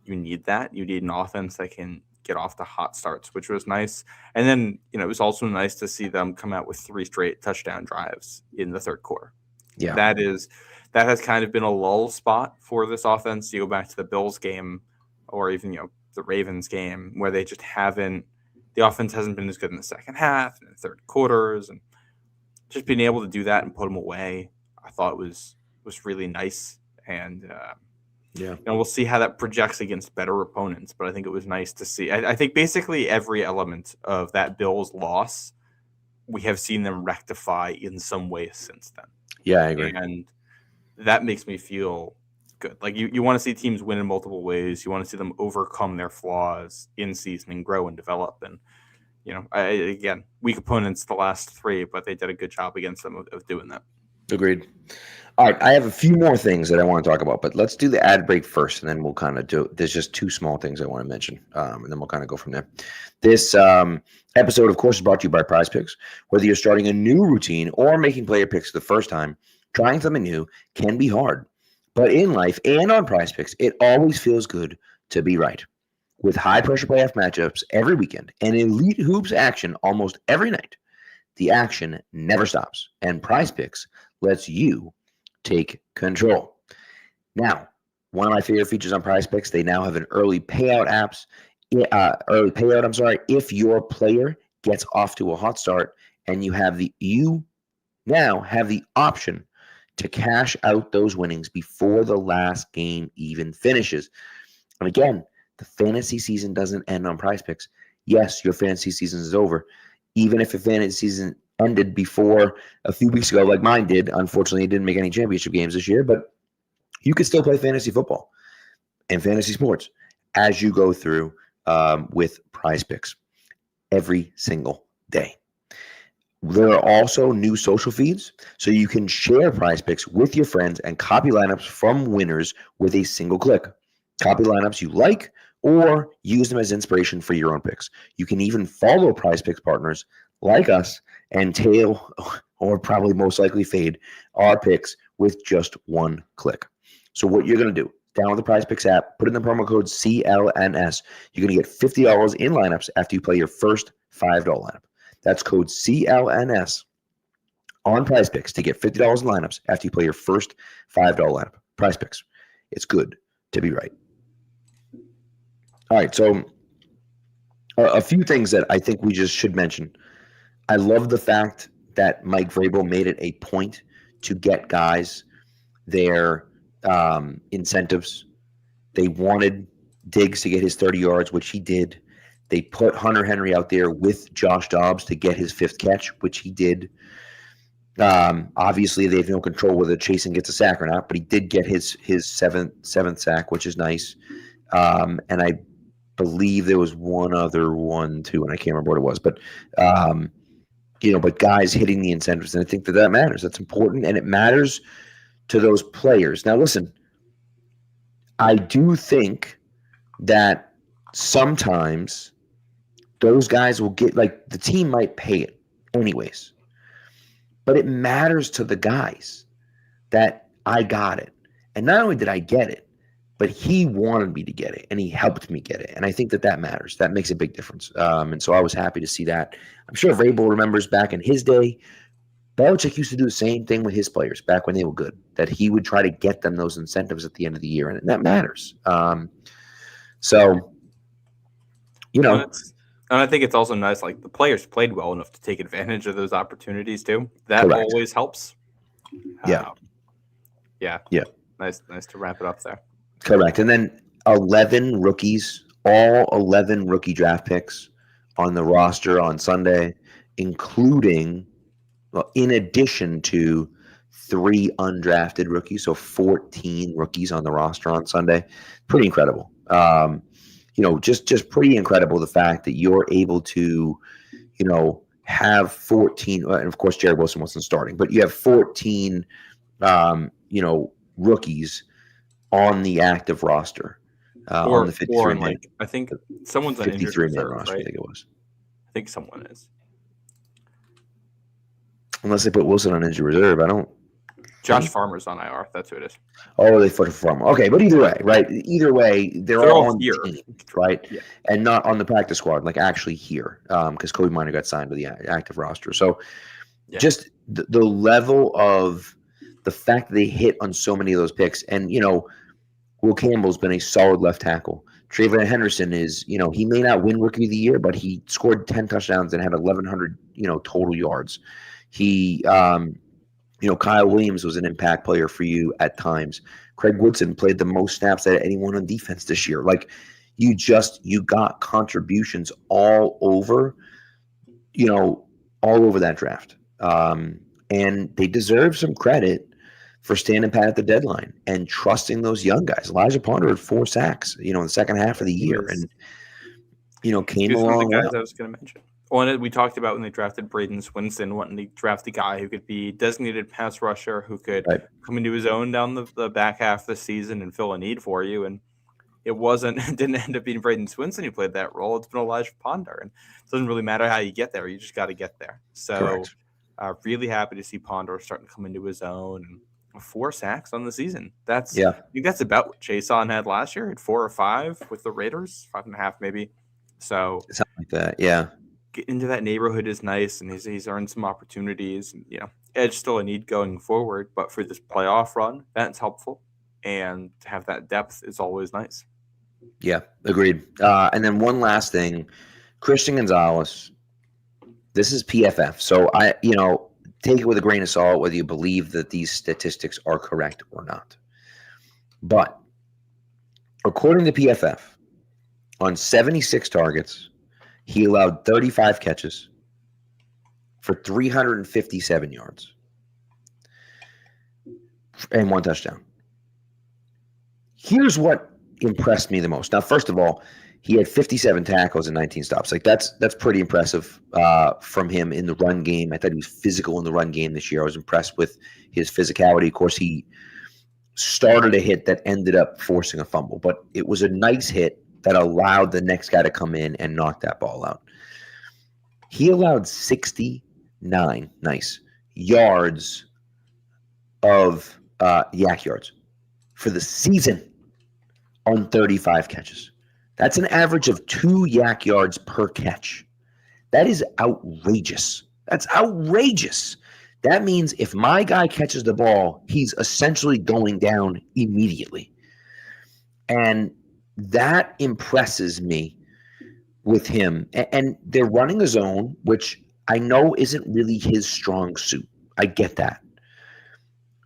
you need that. You need an offense that can get off to hot starts, which was nice. And then, it was also nice to see them come out with 3 straight touchdown drives in the third quarter. Yeah. That has kind of been a lull spot for this offense. You go back to the Bills game or even, the Ravens game where they just the offense hasn't been as good in the second half and the third quarters, and just being able to do that and put them away, I thought was really nice. And, we'll see how that projects against better opponents, but I think it was nice to see. I think basically every element of that Bills loss, we have seen them rectify in some way since then. Yeah, I agree. And that makes me feel good. You want to see teams win in multiple ways. You want to see them overcome their flaws in season and grow and develop. And, again, weak opponents the last 3, but they did a good job against them of doing that. Agreed. All right, I have a few more things that I want to talk about, but let's do the ad break first, and then we'll kind of there's just 2 small things I want to mention, and then we'll kind of go from there. This episode, of course, is brought to you by Prize Picks. Whether you're starting a new routine or making player picks the first time, trying something new can be hard. But in life and on Prize Picks, it always feels good to be right. With high-pressure playoff matchups every weekend and elite hoops action almost every night, the action never stops, and Prize Picks lets you take control. Now, one of my favorite features on Prize Picks, they now have an early payout if your player gets off to a hot start, and you now have the option to cash out those winnings before the last game even finishes. And again, the fantasy season doesn't end on Prize Picks. Yes, your fantasy season is over. Even if your fantasy season ended before a few weeks ago, like mine did. Unfortunately, it didn't make any championship games this year, but you can still play fantasy football and fantasy sports as you go through with Prize Picks every single day. There are also new social feeds, so you can share Prize Picks with your friends and copy lineups from winners with a single click. Copy lineups you like or use them as inspiration for your own picks. You can even follow Prize Picks partners like us and or probably most likely fade our picks with just one click. So what you're going to do, download the Prize Picks app, put in the promo code CLNS. You're going to get $50 in lineups after you play your first $5 lineup. That's code CLNS on Prize Picks to get $50 in lineups after you play your first $5 lineup. Prize Picks. It's good to be right. All right, so a few things that I think we just should mention. I love the fact that Mike Vrabel made it a point to get guys their incentives. They wanted Diggs to get his 30 yards, which he did. They put Hunter Henry out there with Josh Dobbs to get his 5th catch, which he did. Obviously, they have no control whether Chasen gets a sack or not, but he did get his seventh sack, which is nice. And I believe there was one other one too, and I can't remember what it was. But but guys hitting the incentives, and I think that matters. That's important, and it matters to those players. Now, listen, I do think that sometimes those guys will get, like, the team might pay it anyways. But it matters to the guys that I got it. And not only did I get it, but he wanted me to get it, and he helped me get it. And I think that matters. That makes a big difference. And so I was happy to see that. I'm sure Vrabel remembers back in his day, Belichick used to do the same thing with his players back when they were good, that he would try to get them those incentives at the end of the year, and that matters. And I think it's also nice, like, the players played well enough to take advantage of those opportunities too. That Correct. always helps. Yeah. Nice to wrap it up there. Correct. And then 11 rookies, all 11 rookie draft picks on the roster on Sunday, including, well, in addition to 3 undrafted rookies, so 14 rookies on the roster on Sunday. Pretty incredible. Just pretty incredible, the fact that you're able to, have 14, and of course Jared Wilson wasn't starting, but you have 14, rookies on the active roster, on the 53 man. I think someone's on injured 53 man reserve, roster, right? I think it was. I think someone is. Unless they put Wilson on injured reserve, I don't. Josh Farmer's on IR. That's who it is. Oh, they put Farmer. Okay, but either way, right? Either way, they're all on here, the team, right? Yeah. And not on the practice squad, like actually here, because Kobe Minor got signed to the active roster. So just the level of the fact that they hit on so many of those picks. And, Will Campbell's been a solid left tackle. Trayvon Henderson is, he may not win Rookie of the Year, but he scored 10 touchdowns and had 1,100, total yards. He, Kyle Williams was an impact player for you at times. Craig Woodson played the most snaps out of anyone on defense this year. Like, you got contributions all over that draft. And they deserve some credit for standing pat at the deadline and trusting those young guys. Elijah Ponder had 4 sacks, in the second half of the year, and came along. The guys I was going to mention. One we talked about when they drafted Braden Swinson, wanting to draft a guy who could be designated pass rusher, who could come into his own down the back half of the season and fill a need for you. And it didn't end up being Braden Swinson who played that role. It's been Elijah Ponder, and it doesn't really matter how you get there. You just got to get there. So really happy to see Ponder starting to come into his own, and 4 sacks on the season. I think that's about what Chason had last year. At 4 or 5 with the Raiders, 5.5 maybe. So something like that. Yeah. Get into that neighborhood is nice, and he's earned some opportunities. And, edge still a need going forward, but for this playoff run, that's helpful. And to have that depth is always nice. Yeah, agreed. And then one last thing, Christian Gonzalez. This is PFF, so I take it with a grain of salt whether you believe that these statistics are correct or not. But according to PFF, on 76 targets, he allowed 35 catches for 357 yards and 1 touchdown. Here's what impressed me the most. Now, first of all, he had 57 tackles and 19 stops. Like, that's pretty impressive from him in the run game. I thought he was physical in the run game this year. I was impressed with his physicality. Of course, he started a hit that ended up forcing a fumble, but it was a nice hit that allowed the next guy to come in and knock that ball out. He allowed 69 yards of yak yards for the season on 35 catches. That's an average of 2 yak yards per catch. That is outrageous. That's outrageous. That means if my guy catches the ball, he's essentially going down immediately. And that impresses me with him. And they're running a zone, which I know isn't really his strong suit. I get that.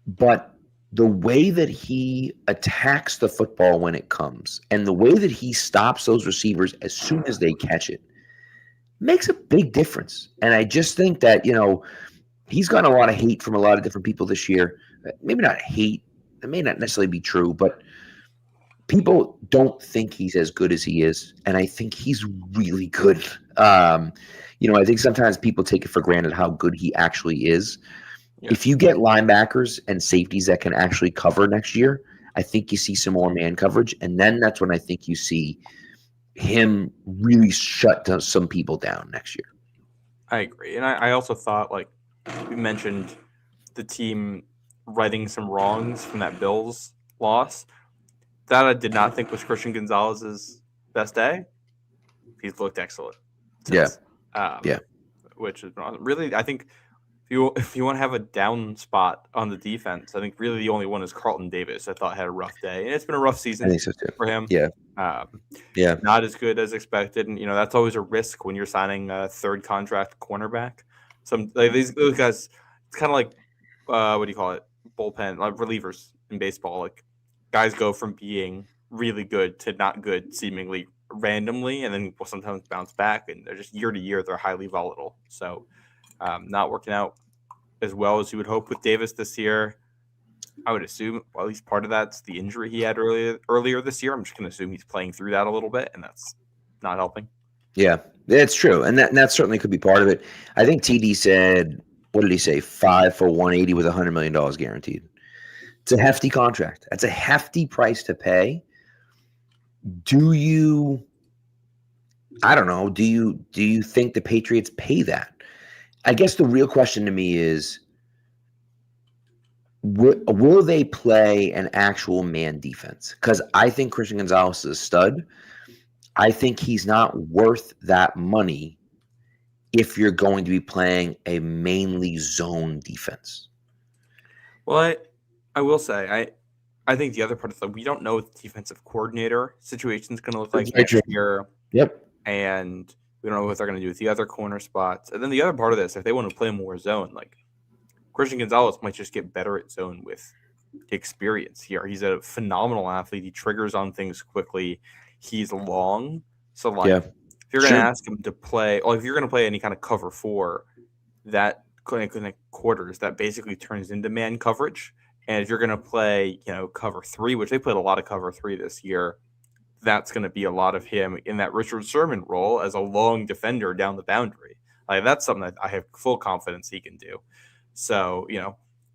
But the way that he attacks the football when it comes and the way that he stops those receivers as soon as they catch it makes a big difference. And I just think that, he's gotten a lot of hate from a lot of different people this year. Maybe not hate. It may not necessarily be true, but people don't think he's as good as he is. And I think he's really good. I think sometimes people take it for granted how good he actually is. Yeah. If you get linebackers and safeties that can actually cover next year, I think you see some more man coverage. And then that's when I think you see him really shut some people down next year. I agree. And I also thought, like we mentioned, the team righting some wrongs from that Bills loss. That I did not think was Christian Gonzalez's best day. He's looked excellent since. Yeah. Which is really, I think, if you want to have a down spot on the defense, I think really the only one is Carlton Davis. I thought had a rough day, and it's been a rough season for him. Yeah, not as good as expected, and that's always a risk when you're signing a third contract cornerback. Some these guys, it's kind of like what do you call it? Bullpen, like relievers in baseball. Like guys go from being really good to not good seemingly randomly, and then will sometimes bounce back, and they're just year to year they're highly volatile. So. Not working out as well as you would hope with Davis this year. I would assume, well, at least part of that's the injury he had earlier this year. I'm just going to assume he's playing through that a little bit, and that's not helping. Yeah, it's true, and that certainly could be part of it. I think TD said, what did he say? 5 for 180 with $100 million guaranteed. It's a hefty contract. That's a hefty price to pay. I don't know. Do you think the Patriots pay that? I guess the real question to me is, will they play an actual man defense? Because I think Christian Gonzalez is a stud. I think he's not worth that money if you're going to be playing a mainly zone defense. Well, I will say, I think the other part is that we don't know what the defensive coordinator situation is going to look like next year. Yep. And we don't know what they're going to do with the other corner spots. And then the other part of this, if they want to play more zone, like Christian Gonzalez might just get better at zone with experience here. He's a phenomenal athlete. He triggers on things quickly. He's long. So if you're going to ask him to play, or if you're going to play any kind of cover 4, that quarters, that basically turns into man coverage. And if you're going to play, cover 3, which they played a lot of cover 3 this year, that's going to be a lot of him in that Richard Sherman role as a long defender down the boundary. That's something that I have full confidence he can do. So,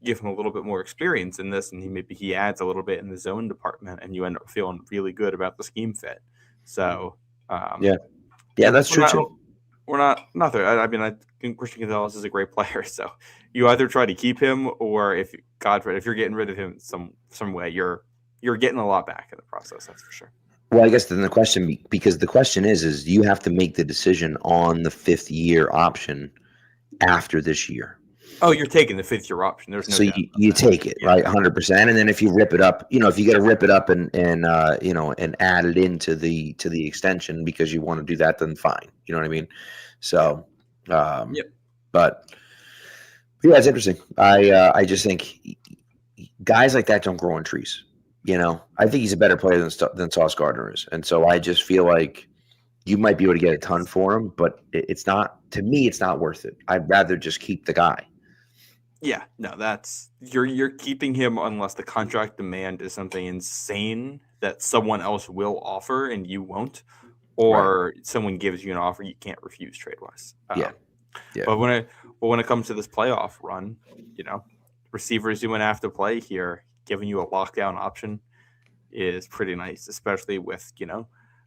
give him a little bit more experience in this, and maybe he adds a little bit in the zone department, and you end up feeling really good about the scheme fit. So, that's true too. We're not there. I think Christian Gonzalez is a great player. So, you either try to keep him, or if you're getting rid of him some way, you're getting a lot back in the process. That's for sure. Well, I guess then the question is you have to make the decision on the 5th year option after this year. Oh, you're taking the 5th year option. There's no. So you take it, right, 100%, and then if you rip it up, if you got to rip it up and add it into the extension because you want to do that, then fine. You know what I mean? So, but yeah, it's interesting. I just think guys like that don't grow on trees. I think he's a better player than Sauce Gardner is. And so I just feel like you might be able to get a ton for him, but it's not worth it. I'd rather just keep the guy. Yeah, no, that's you're keeping him unless the contract demand is something insane that someone else will offer and you won't, or someone gives you an offer you can't refuse trade-wise. Yeah. But when it comes to this playoff run, receivers you want to have to play here, giving you a lockdown option is pretty nice, especially with,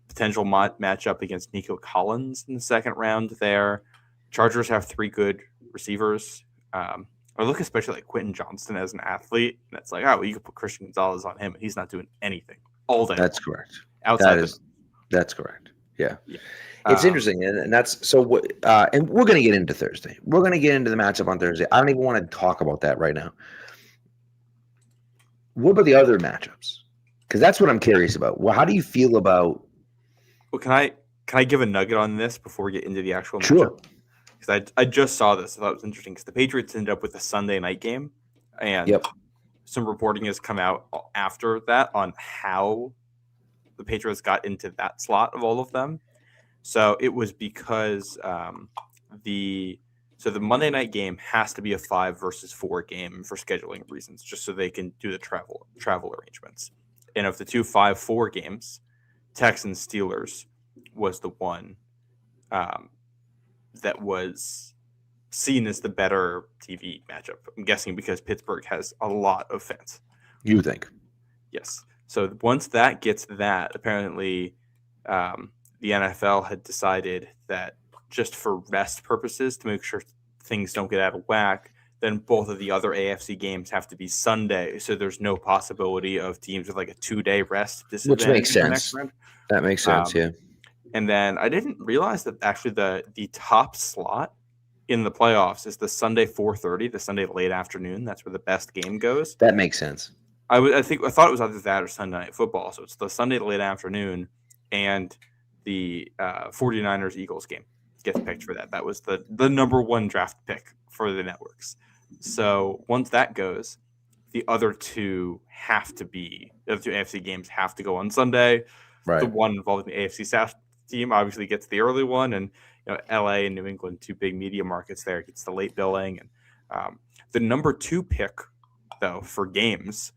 potential matchup against Nico Collins in the second round there. Chargers have 3 good receivers. I look especially like Quentin Johnston as an athlete, and it's like, oh, well, you could put Christian Gonzalez on him, and he's not doing anything all day. That's correct. Outside That's correct. Yeah. Yeah. It's interesting, and that's so. And we're going to get into Thursday. We're going to get into the matchup on Thursday. I don't even want to talk about that right now. What about the other matchups? Because that's what I'm curious about. Well, how do you feel about? Well, can I give a nugget on this before we get into the actual matchup? Sure. Because I just saw this. I thought it was interesting because the Patriots ended up with a Sunday night game, and some reporting has come out after that on how the Patriots got into that slot of all of them. So it was because the Monday night game has to be a 5 versus 4 game for scheduling reasons, just so they can do the travel arrangements. And of the two 5-4 games, Texans Steelers was the one that was seen as the better TV matchup. I'm guessing because Pittsburgh has a lot of fans. You think? Yes. So once that gets that, apparently the NFL had decided that just for rest purposes, to make sure things don't get out of whack, then both of the other AFC games have to be Sunday. So there's no possibility of teams with like a 2-day rest disadvantage. Which makes sense. That makes sense, yeah. And then I didn't realize that actually the top slot in the playoffs is the Sunday 4:30, the Sunday late afternoon. That's where the best game goes. That makes sense. I thought it was either that or Sunday Night Football. So it's the Sunday late afternoon, and the 49ers Eagles game gets picked for that. That was the number one draft pick for the networks. So once that goes, the other two AFC games have to go on Sunday. Right. The one involving the AFC South team obviously gets the early one, and LA and New England, two big media markets there, gets the late billing. And the number 2 pick, though, for games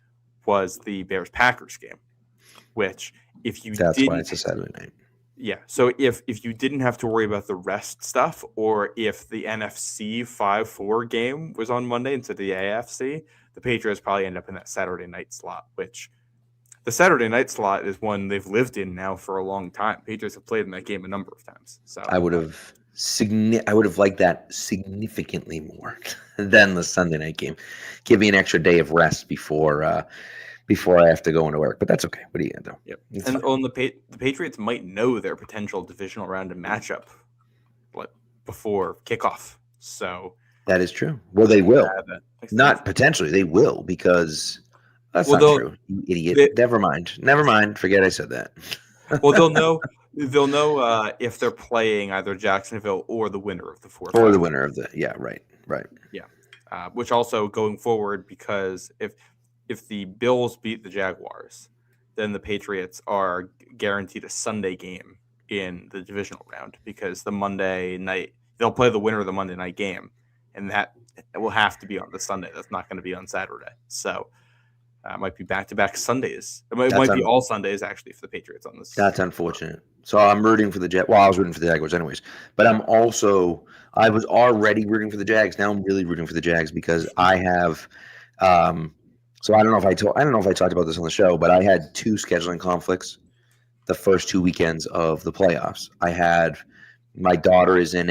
was the Bears-Packers game, which that's why it's a Saturday night. Yeah, so if you didn't have to worry about the rest stuff, or if the NFC 5-4 game was on Monday instead of the AFC, the Patriots probably end up in that Saturday night slot, which the Saturday night slot is one they've lived in now for a long time. Patriots have played in that game a number of times. So I would have liked that significantly more than the Sunday night game. Give me an extra day of rest before I have to go into work, but that's okay. What are you gonna do? Yep. And on the Patriots might know their potential divisional round of matchup before kickoff. So that is true. Well, they will. Not potentially, they will, because that's not true. You idiot. Never mind. Forget I said that. Well, they'll know if they're playing either Jacksonville or the winner of the 4th. Or the winner of the right. Yeah. Which also going forward, because if the Bills beat the Jaguars, then the Patriots are guaranteed a Sunday game in the divisional round, because the Monday night they'll play the winner of the Monday night game, and that will have to be on the Sunday. That's not going to be on Saturday. So it might be back-to-back Sundays. It might be all Sundays actually for the Patriots on this. That's unfortunate. So I'm rooting for the Jaguars. Well, I was rooting for the Jaguars anyways, but I was already rooting for the Jags. Now I'm really rooting for the Jags because I have. So I don't know if I talked about this on the show, but I had 2 scheduling conflicts the first 2 weekends of the playoffs. I had my daughter is in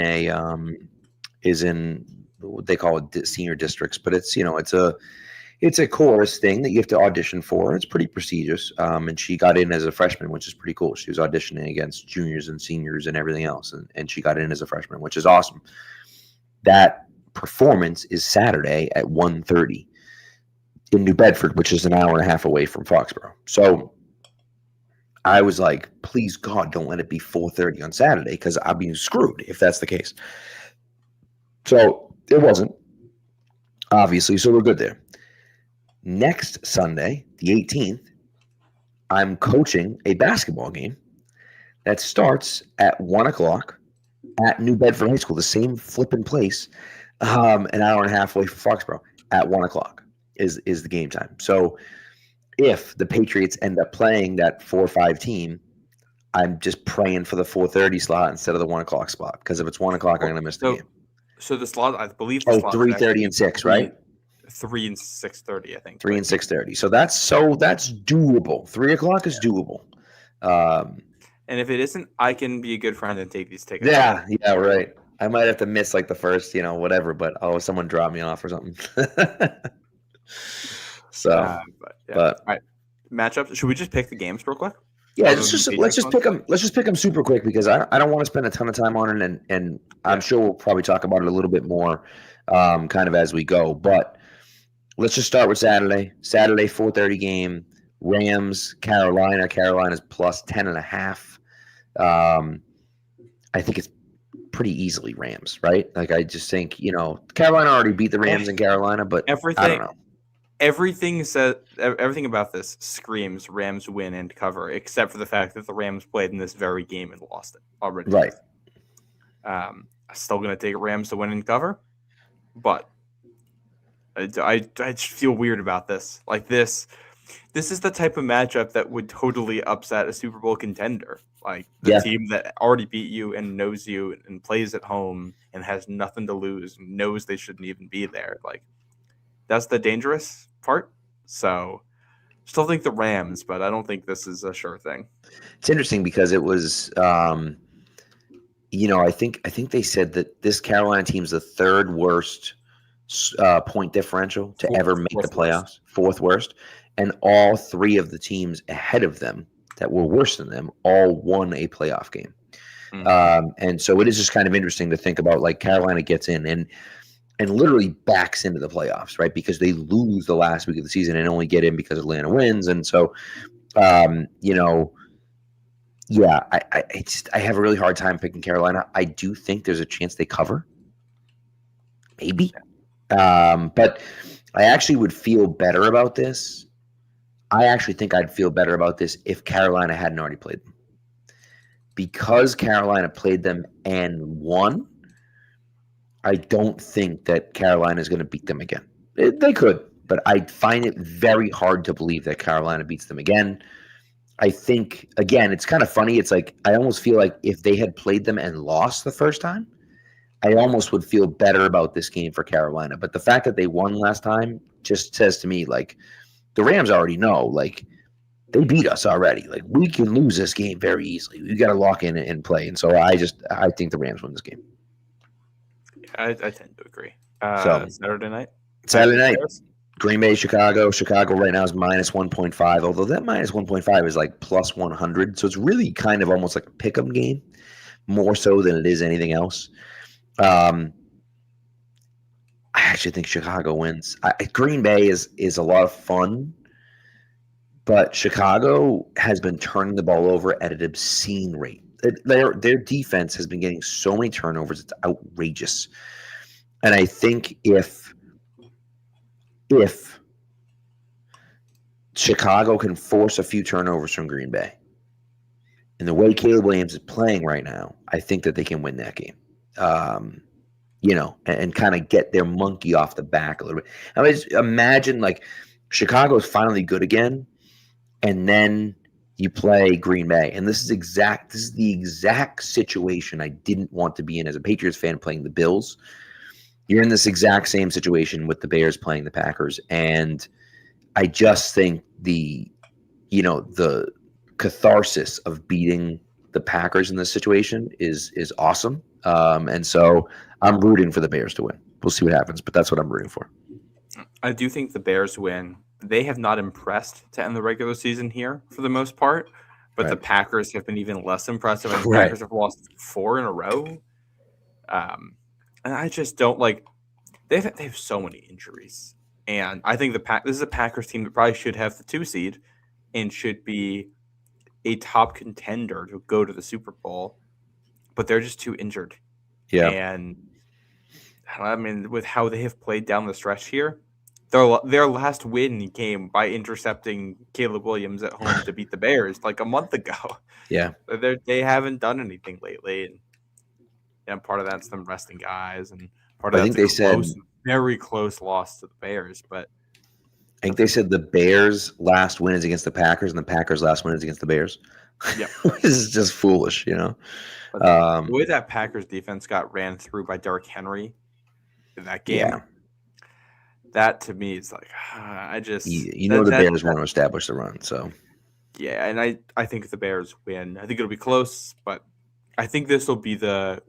what they call it senior districts, but it's a chorus thing that you have to audition for. It's pretty prestigious, and she got in as a freshman, which is pretty cool. She was auditioning against juniors and seniors and everything else, and she got in as a freshman, which is awesome. That performance is Saturday at 1:30. in New Bedford, which is an hour and a half away from Foxborough. So I was like, please God, don't let it be 4:30 on Saturday, because I'll be screwed if that's the case. So it wasn't, obviously, so we're good there. Next Sunday, the 18th, I'm coaching a basketball game that starts at 1 o'clock at New Bedford High School, the same flipping place, an hour and a half away from Foxborough. At 1 o'clock is the game time. So if the Patriots end up playing that 4-5 team, I'm just praying for the 4:30 slot instead of the 1 o'clock spot, because if it's 1 o'clock, I'm going to miss the game. So the slot, I believe, 3:30 and 6, right? 3 and 6:30, I think. 3 and 6:30. So that's doable. 3 o'clock is doable. And if it isn't, I can be a good friend and take these tickets. Yeah, right. I might have to miss like the first, whatever, but someone drop me off or something. So, But yeah. but All right. Matchups. Should we just pick the games real quick? yeah, Other than the let's Patriots just ones? pick them. Let's just pick them super quick because I don't want to spend a ton of time on it, and I'm Yeah. sure we'll probably talk about it a little bit more, kind of as we go. But let's just start with Saturday. Saturday 4:30 game. Rams Carolina. Carolina's plus 10.5. I think it's pretty easily Rams, right? Like I just think Carolina already beat the Rams in Carolina, but I don't know. Everything about this screams Rams win and cover, except for the fact that the Rams played in this very game and lost it already. Right. I'm still going to take Rams to win and cover, but I just feel weird about this. Like this is the type of matchup that would totally upset a Super Bowl contender. Like the team that already beat you and knows you and plays at home and has nothing to lose and knows they shouldn't even be there. Like that's the dangerous part. So still think the Rams, but I don't think this is a sure thing. It's interesting because it was I think they said that this Carolina team's the third worst point differential to ever make the playoffs, fourth worst, and all three of the teams ahead of them that were worse than them all won a playoff game. And so it is just kind of interesting to think about, like, Carolina gets in and literally backs into the playoffs, right? Because they lose the last week of the season and only get in because Atlanta wins. And so, I have a really hard time picking Carolina. I do think there's a chance they cover, maybe. But I actually would feel better about this. I actually think I'd feel better about this if Carolina hadn't already played them. Because Carolina played them and won, I don't think that Carolina is going to beat them again. They could, but I find it very hard to believe that Carolina beats them again. I think, again, it's kind of funny. It's like I almost feel like if they had played them and lost the first time, I almost would feel better about this game for Carolina. But the fact that they won last time just says to me, like, the Rams already know, like, they beat us already. Like, we can lose this game very easily. We got to lock in and play. And so I think the Rams win this game. I tend to agree. Saturday night. Green Bay, Chicago. Chicago right now is minus 1.5, although that minus 1.5 is like plus 100. So it's really kind of almost like a pick'em game, more so than it is anything else. I actually think Chicago wins. Green Bay is a lot of fun, but Chicago has been turning the ball over at an obscene rate. Their defense has been getting so many turnovers, it's outrageous. And I think if Chicago can force a few turnovers from Green Bay, and the way Caleb Williams is playing right now, I think that they can win that game. And kind of get their monkey off the back a little bit. I mean, just imagine, like, Chicago is finally good again, and then you play Green Bay, and this is the exact situation I didn't want to be in as a Patriots fan playing the Bills. You're in this exact same situation with the Bears playing the Packers, and I just think the catharsis of beating the Packers in this situation is awesome. And so I'm rooting for the Bears to win. We'll see what happens, but that's what I'm rooting for. I do think the Bears win. They have not impressed to end the regular season here for the most part, but the Packers have been even less impressive. And the Packers have lost 4 in a row. And I just don't like. They have so many injuries, and I think this is a Packers team that probably should have the 2 seed and should be a top contender to go to the Super Bowl, but they're just too injured. Yeah, and I mean, with how they have played down the stretch here, their last win came by intercepting Caleb Williams at home to beat the Bears like a month ago. Yeah, they haven't done anything lately, and part of that's them resting guys, and part of I think they said very close loss to the Bears. But I think they said the Bears' last win is against the Packers, and the Packers' last win is against the Bears. Yep. This is just foolish, But the way that Packers defense got ran through by Derrick Henry in that game, that to me is like, I just the Bears want to establish the run. So yeah, and I think the Bears win. I think it'll be close, but I think this will be the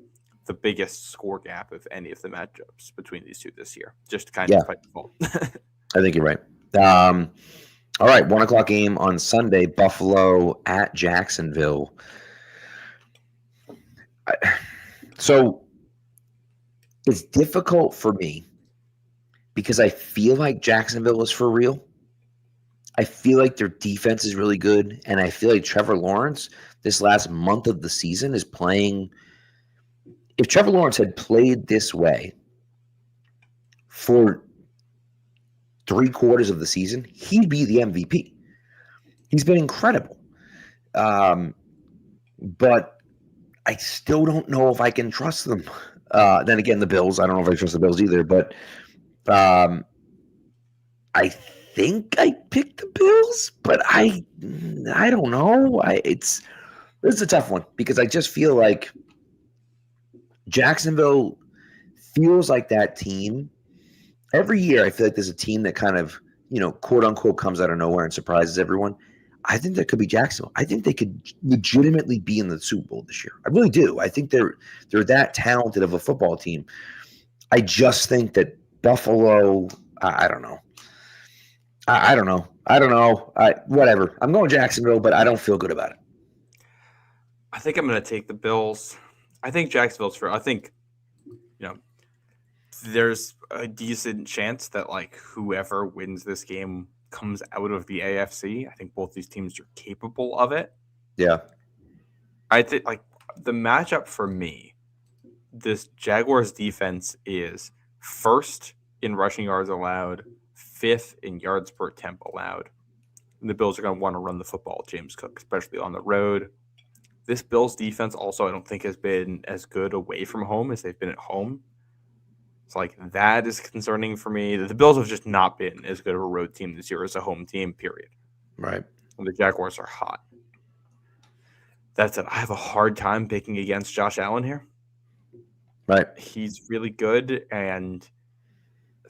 the biggest score gap of any of the matchups between these two this year, just kind Yeah. of by default. I think you're right. All right, 1:00 game on Sunday, Buffalo at Jacksonville. So it's difficult for me because I feel like Jacksonville is for real. I feel like their defense is really good, and I feel like Trevor Lawrence this last month of the season is playing. If Trevor Lawrence had played this way for 3/4 of the season, he'd be the MVP. He's been incredible. But I still don't know if I can trust them. Then again, the Bills, I don't know if I trust the Bills either, but I think I picked the Bills, but I don't know. This is a tough one because I just feel like Jacksonville feels like that team. Every year, I feel like there's a team that kind of, quote unquote, comes out of nowhere and surprises everyone. I think that could be Jacksonville. I think they could legitimately be in the Super Bowl this year. I really do. I think they're that talented of a football team. I just think that Buffalo, I don't know. I don't know. Whatever. I'm going Jacksonville, but I don't feel good about it. I think I'm going to take the Bills. I think Jacksonville's fair. I think, there's a decent chance that whoever wins this game comes out of the AFC. I think both these teams are capable of it. Yeah. I think the matchup for me, this Jaguars defense is first in rushing yards allowed, fifth in yards per attempt allowed. And the Bills are going to want to run the football, James Cook, especially on the road. This Bills defense also, I don't think, has been as good away from home as they've been at home. It's that is concerning for me. The Bills have just not been as good of a road team this year as a home team, period. Right. And the Jaguars are hot. That said, I have a hard time picking against Josh Allen here. Right. He's really good, and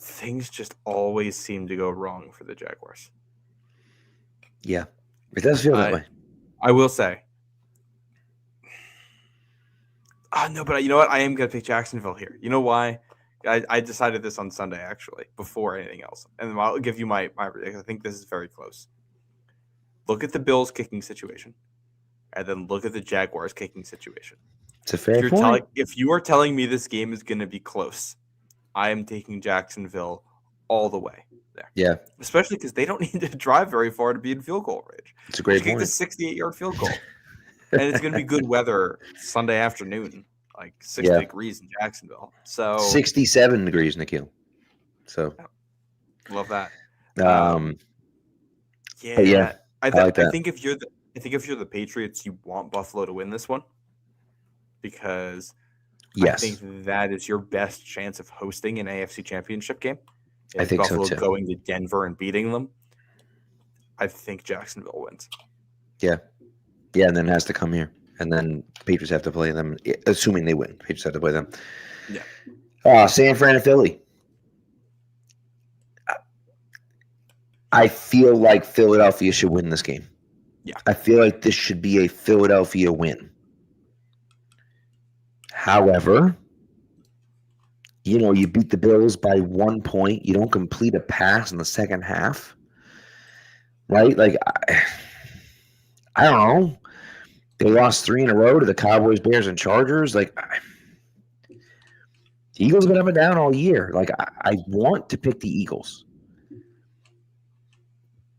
things just always seem to go wrong for the Jaguars. Yeah. It does feel that way. I will say. No, but you know what? I am going to pick Jacksonville here. You know why? I decided this on Sunday, actually, before anything else. And I'll give you my I think this is very close. Look at the Bills kicking situation, and then look at the Jaguars kicking situation. It's a fair point. If you are telling me this game is going to be close, I am taking Jacksonville all the way there. Yeah. Especially because they don't need to drive very far to be in field goal range. It's a great point. Kick the 68-yard field goal. And it's going to be good weather Sunday afternoon. 60 degrees in Jacksonville. So 67 degrees, Nikhil. So love that. I think if you're the Patriots, you want Buffalo to win this one because I think that is your best chance of hosting an AFC Championship game. I think Buffalo so too. Going to Denver and beating them. I think Jacksonville wins. Yeah. Yeah, and then it has to come here. And then the Patriots have to play them, assuming they win. Patriots have to play them. Yeah. San Fran and Philly. I feel like Philadelphia should win this game. Yeah. I feel like this should be a Philadelphia win. However, you beat the Bills by 1 point. You don't complete a pass in the second half. Right? I don't know. They lost 3 in a row to the Cowboys, Bears, and Chargers. The Eagles have been up and down all year. I want to pick the Eagles.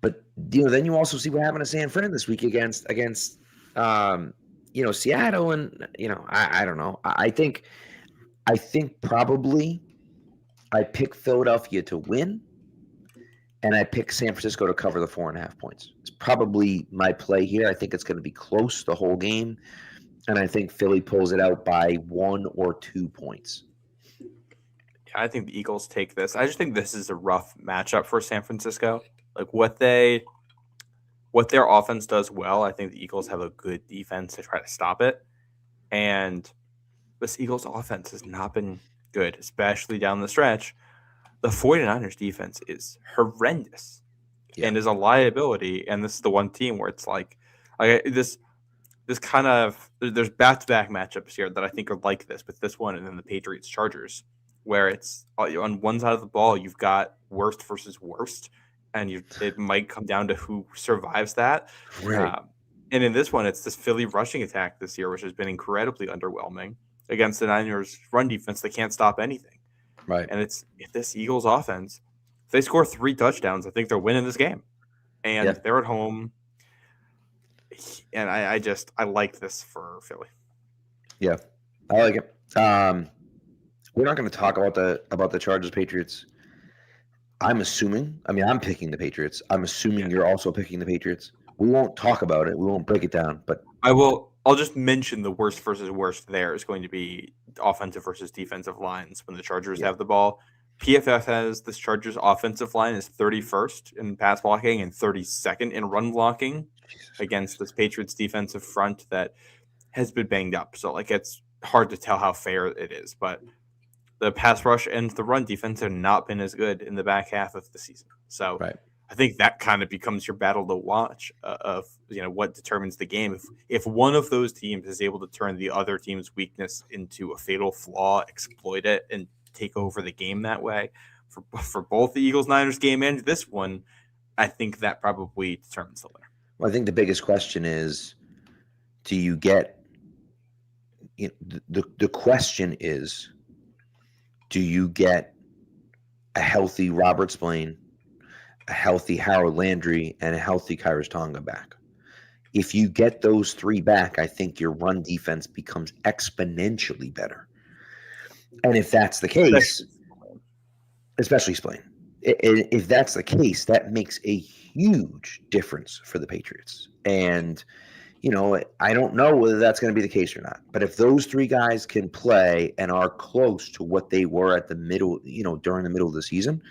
But, then you also see what happened to San Fran this week against Seattle. And, I don't know. I think probably I pick Philadelphia to win. And I pick San Francisco to cover the 4.5 points. It's probably my play here. I think it's going to be close the whole game. And I think Philly pulls it out by 1 or 2 points. Yeah, I think the Eagles take this. I just think this is a rough matchup for San Francisco. What their offense does well, I think the Eagles have a good defense to try to stop it. And this Eagles offense has not been good, especially down the stretch. The 49ers defense is horrendous and is a liability. And this is the one team where it's there's back-to-back matchups here that I think are like this, with this one and then the Patriots Chargers, where it's on one side of the ball you've got worst versus worst, and it might come down to who survives that. Right. And in this one, it's this Philly rushing attack this year, which has been incredibly underwhelming against the Niners run defense that can't stop anything. Right. And if this Eagles offense, if they score 3 touchdowns, I think they're winning this game. And they're at home. And I like this for Philly. Yeah, I like it. We're not going to talk about the Chargers Patriots. I'm assuming. I mean, I'm picking the Patriots. I'm assuming you're also picking the Patriots. We won't talk about it. We won't break it down. But I'll just mention the worst versus worst. There is going to be offensive versus defensive lines when the Chargers have the ball. PFF has this Chargers offensive line is 31st in pass blocking and 32nd in run blocking against this Patriots defensive front that has been banged up. So it's hard to tell how fair it is, but the pass rush and the run defense have not been as good in the back half of the season. So I think that kind of becomes your battle to watch of what determines the game. If one of those teams is able to turn the other team's weakness into a fatal flaw, exploit it, and take over the game that way, for both the Eagles-Niners game and this one, I think that probably determines the winner. Well, I think the biggest question is, do you get the question is, do you get a healthy Robert Spillane, a healthy Harold Landry, and a healthy Kairos Tonga back? If you get those 3 back, I think your run defense becomes exponentially better. And if that's the case, especially Spillane, if that's the case, that makes a huge difference for the Patriots. And I don't know whether that's going to be the case or not. But if those 3 guys can play and are close to what they were at the middle, during the middle of the season,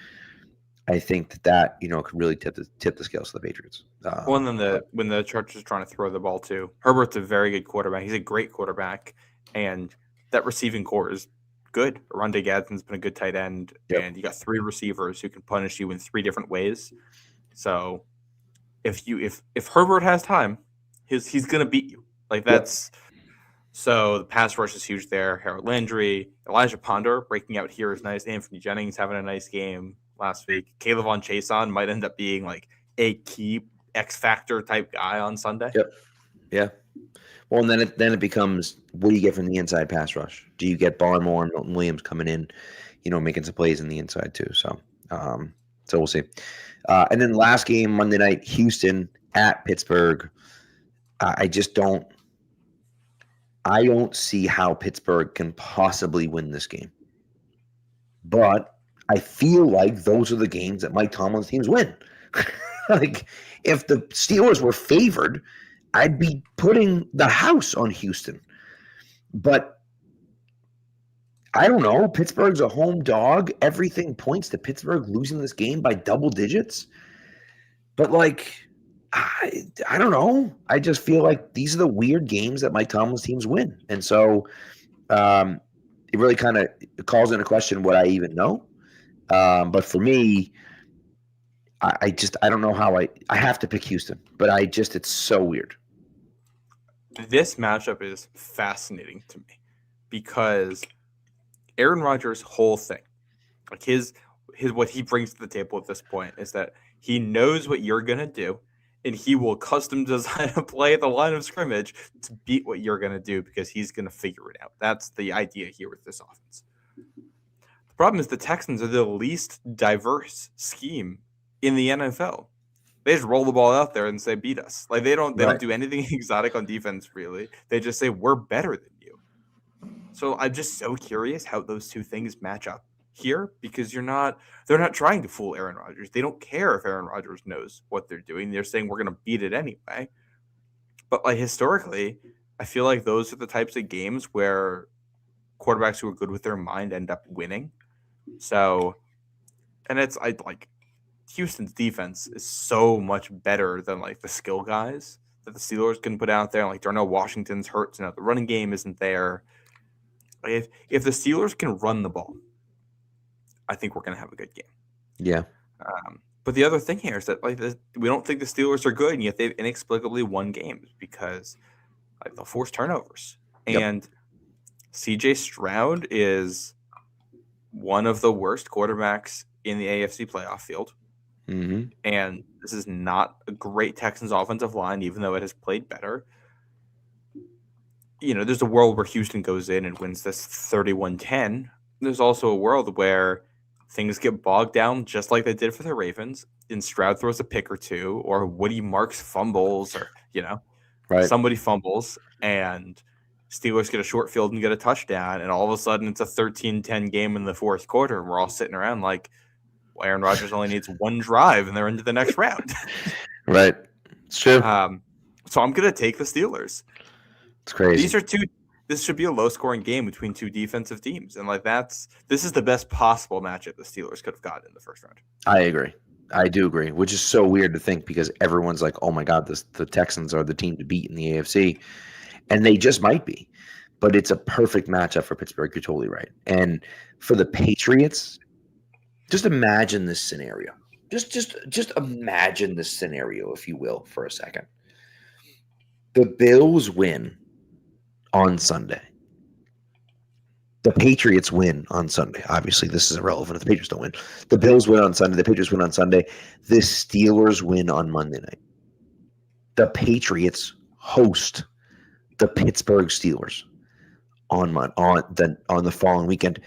I think that could really tip the scales to the Patriots. And then when the Chargers are trying to throw the ball too, Herbert's a very good quarterback. He's a great quarterback, and that receiving core is good. Rondé Gadsden's been a good tight end, and you got 3 receivers who can punish you in 3 different ways. So if Herbert has time, he's gonna beat you. So the pass rush is huge there. Harold Landry, Elijah Ponder breaking out here is nice. Anthony Jennings having a nice game last week. Kayvon Chason might end up being a key X factor type guy on Sunday. Yep. Yeah. Well, and then it becomes, what do you get from the inside pass rush? Do you get Barmore and Milton Williams coming in, making some plays in the inside too? So we'll see. And then last game, Monday night, Houston at Pittsburgh. I don't see how Pittsburgh can possibly win this game. But I feel like those are the games that Mike Tomlin's teams win. If the Steelers were favored, I'd be putting the house on Houston. But I don't know. Pittsburgh's a home dog. Everything points to Pittsburgh losing this game by double digits. But I don't know. I just feel like these are the weird games that Mike Tomlin's teams win. And so it really kind of calls into question what I even know. But for me, I don't know how I have to pick Houston, but it's so weird. This matchup is fascinating to me because Aaron Rodgers' whole thing, his what he brings to the table at this point is that he knows what you're going to do, and he will custom design a play at the line of scrimmage to beat what you're going to do because he's going to figure it out. That's the idea here with this offense. The problem is the Texans are the least diverse scheme in the NFL. They just roll the ball out there and say, beat us. They don't do anything exotic on defense, really. They just say, we're better than you. So I'm just so curious how those two things match up here because they're not trying to fool Aaron Rodgers. They don't care if Aaron Rodgers knows what they're doing. They're saying we're going to beat it anyway. But historically, I feel like those are the types of games where quarterbacks who are good with their mind end up winning. So, and Houston's defense is so much better than the skill guys that the Steelers can put out there. Darnell Washington's hurt, so the running game isn't there. If the Steelers can run the ball, I think we're going to have a good game. Yeah. But the other thing here is that we don't think the Steelers are good, and yet they've inexplicably won games because Like, they'll force turnovers. Yep. And CJ Stroud is one of the worst quarterbacks in the AFC playoff field. Mm-hmm. And this is not a great Texans offensive line, even though it has played better. There's a world where Houston goes in and wins this 31-10. There's also a world where things get bogged down just like they did for the Ravens, and Stroud throws a pick or two, or Woody Marks fumbles, or, Right. somebody fumbles, and Steelers get a short field and get a touchdown, and all of a sudden it's a 13-10 game in the fourth quarter, and we're all sitting around like, well, Aaron Rodgers only needs one drive, and they're into the next round. Right. It's true. So I'm going to take the Steelers. It's crazy. This should be a low-scoring game between two defensive teams, and this is the best possible matchup the Steelers could have gotten in the first round. I agree. I do agree, which is so weird to think because everyone's like, "Oh my God, the Texans are the team to beat in the AFC," and they just might be. But it's a perfect matchup for Pittsburgh. You're totally right. And for the Patriots, just imagine this scenario. Just imagine this scenario, if you will, for a second. The Bills win on Sunday. The Patriots win on Sunday. Obviously, this is irrelevant if the Patriots don't win. The Bills win on Sunday. The Patriots win on Sunday. The Steelers win on Monday night. The Patriots host the Pittsburgh Steelers on the following weekend,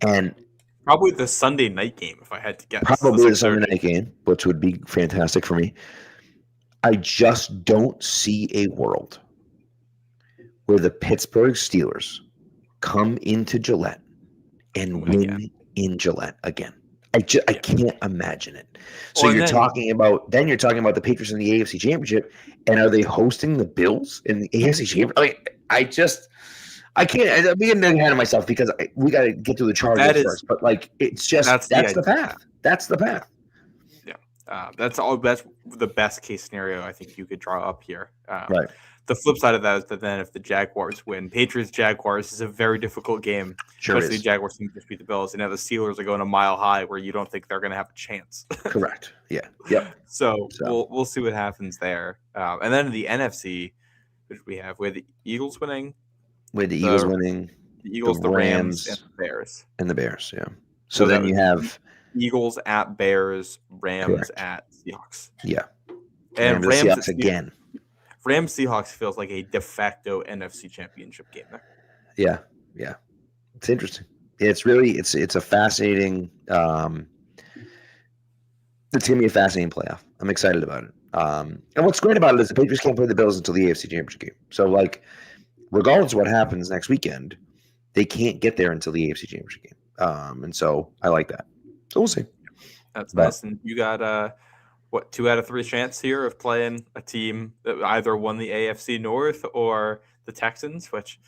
and probably the Sunday night game, if I had to guess. Probably the Sunday night game, which would be fantastic for me. I just don't see a world where the Pittsburgh Steelers come into Gillette and win in Gillette again. I can't imagine it. So you're talking about the Patriots in the AFC Championship, and are they hosting the Bills in the AFC Championship? I can't. I'm getting ahead of myself because we got to get to the Chargers first. But it's just that's the path. That's the path. Yeah, that's the best case scenario I think you could draw up here. Right. The flip side of that is that then if the Jaguars win, Patriots-Jaguars is a very difficult game. Sure especially the Jaguars team just beat the Bills. And now the Steelers are going a mile high where you don't think they're going to have a chance. Correct. Yeah. Yep. So we'll see what happens there. And then in the NFC, which we have the Eagles winning. The Eagles winning. The Eagles, the Rams, and the Bears. And the Bears, yeah. So then you have Eagles at Bears, Rams at Seahawks. Yeah. And Rams Seahawks again. Rams Seahawks feels like a de facto NFC championship game there. Yeah, yeah. It's interesting. It's really it's a fascinating it's gonna be a fascinating playoff. I'm excited about it. And what's great about it is the Patriots can't play the Bills until the AFC Championship game. So regardless of what happens next weekend, they can't get there until the AFC Championship game. And so I like that. So we'll see. That's nice. And you got 2 out of 3 chance here of playing a team that either won the AFC North or the Texans, which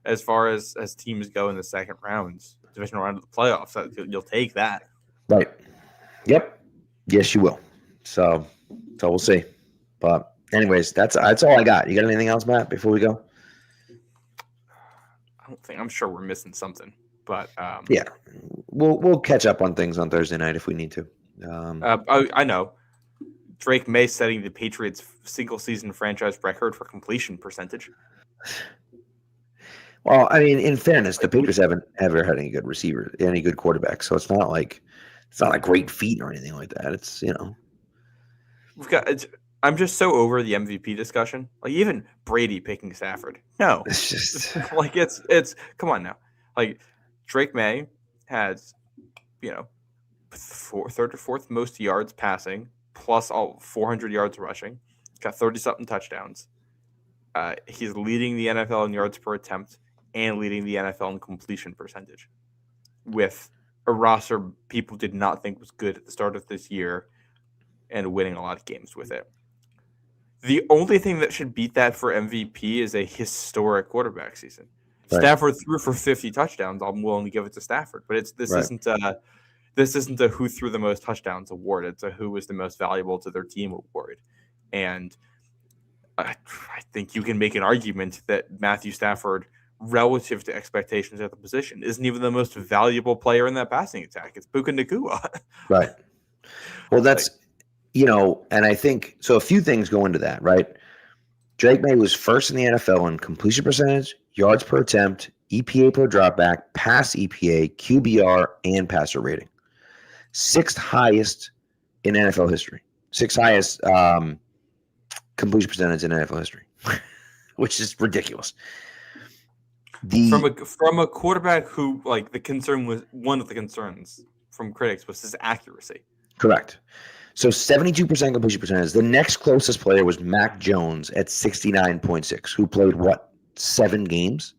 as far as teams go in the second round, divisional round of the playoffs, you'll take that. Right. Yep. Yes, you will. So we'll see. But anyways, that's all I got. You got anything else, Matt, before we go? I'm sure we're missing something, but yeah, we'll catch up on things on Thursday night if we need to. I know Drake May setting the Patriots' single-season franchise record for completion percentage. Well, I mean, in fairness, the Patriots haven't ever had any good receiver, any good quarterback, so it's not a great feat or anything like that. It's I'm just so over the MVP discussion. Like even Brady picking Stafford. No, it's just it's come on now. Like Drake May has, third or fourth most yards passing, plus all 400 yards rushing. Got 30-something touchdowns. He's leading the NFL in yards per attempt and leading the NFL in completion percentage with a roster people did not think was good at the start of this year and winning a lot of games with it. The only thing that should beat that for MVP is a historic quarterback season. Right. Stafford threw for 50 touchdowns. I'm willing to give it to Stafford, but this isn't a who threw the most touchdowns award. It's a who was the most valuable to their team award. And I think you can make an argument that Matthew Stafford, relative to expectations at the position, isn't even the most valuable player in that passing attack. It's Puka Nacua. Right. Well, that's, and I think, so a few things go into that, right? Drake May was first in the NFL in completion percentage, yards per attempt, EPA per dropback, pass EPA, QBR, and passer rating. Sixth highest in NFL history. Sixth highest completion percentage in NFL history, which is ridiculous. From a quarterback who, like, the concern was one of the concerns from critics was his accuracy. Correct. So 72% completion percentage. The next closest player was Mac Jones at 69.6, who played, 7 games?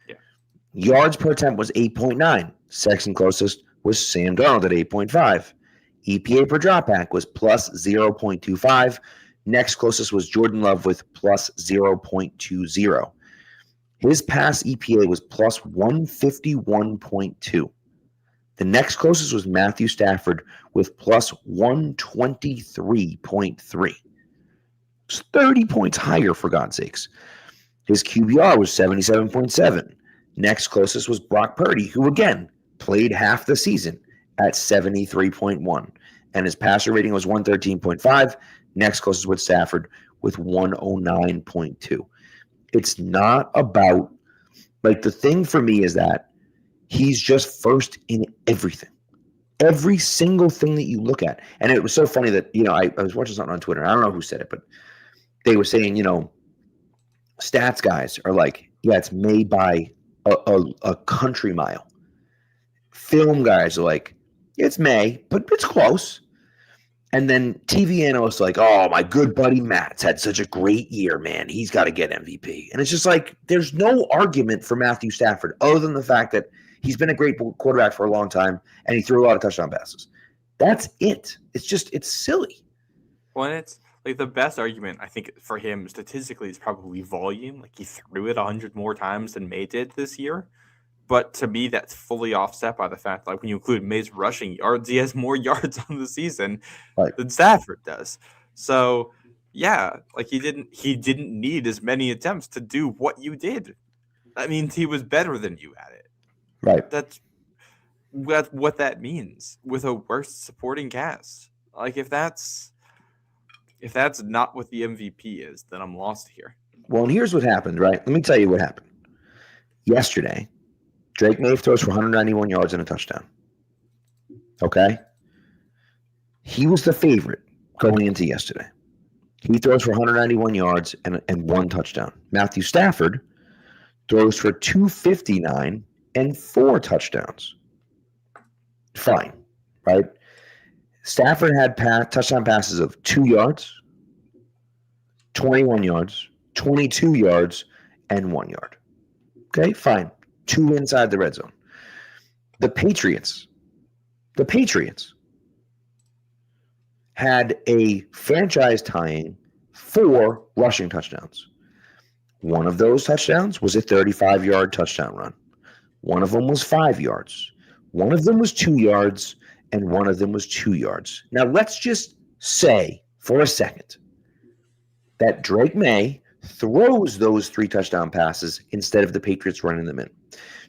Yeah. Yards per attempt was 8.9. Second closest was Sam Darnold at 8.5. EPA per dropback was plus 0.25. Next closest was Jordan Love with plus 0.20. His pass EPA was plus 151.2. The next closest was Matthew Stafford with plus 123.3. It's 30 points higher, for God's sakes. His QBR was 77.7. Next closest was Brock Purdy, who again played half the season at 73.1. And his passer rating was 113.5. Next closest was Stafford with 109.2. It's not about, like, the thing for me is that he's just first in everything. Every single thing that you look at. And it was so funny that, I was watching something on Twitter. I don't know who said it, but they were saying, stats guys are like, yeah, it's made by a country mile. Film guys are like, it's May, but it's close. And then TV analysts are like, oh, my good buddy Matt's had such a great year, man. He's got to get MVP. And it's just like, there's no argument for Matthew Stafford other than the fact that he's been a great quarterback for a long time, and he threw a lot of touchdown passes. That's it. It's silly. Well, and it's like the best argument, I think, for him statistically is probably volume. Like, he threw it 100 more times than May did this year. But to me, that's fully offset by the fact, like, when you include May's rushing yards, he has more yards on the season than Stafford does. So, yeah, like, he didn't need as many attempts to do what you did. That means he was better than you at it. Right. That's what that means with a worse supporting cast. Like, if that's not what the MVP is, then I'm lost here. Well, and here's what happened, right? Let me tell you what happened. Yesterday, Drake May throws for 191 yards and a touchdown. Okay? He was the favorite going into yesterday. He throws for 191 yards and 1 touchdown. Matthew Stafford throws for 259 and 4 touchdowns. Fine, right? Stafford had touchdown passes of 2 yards, 21 yards, 22 yards, and 1 yard. Okay, fine. 2 inside the red zone. The Patriots had a franchise-tying 4 rushing touchdowns. One of those touchdowns was a 35-yard touchdown run. One of them was 5 yards. One of them was 2 yards, and one of them was 2 yards. Now, let's just say for a second that Drake May throws those 3 touchdown passes instead of the Patriots running them in.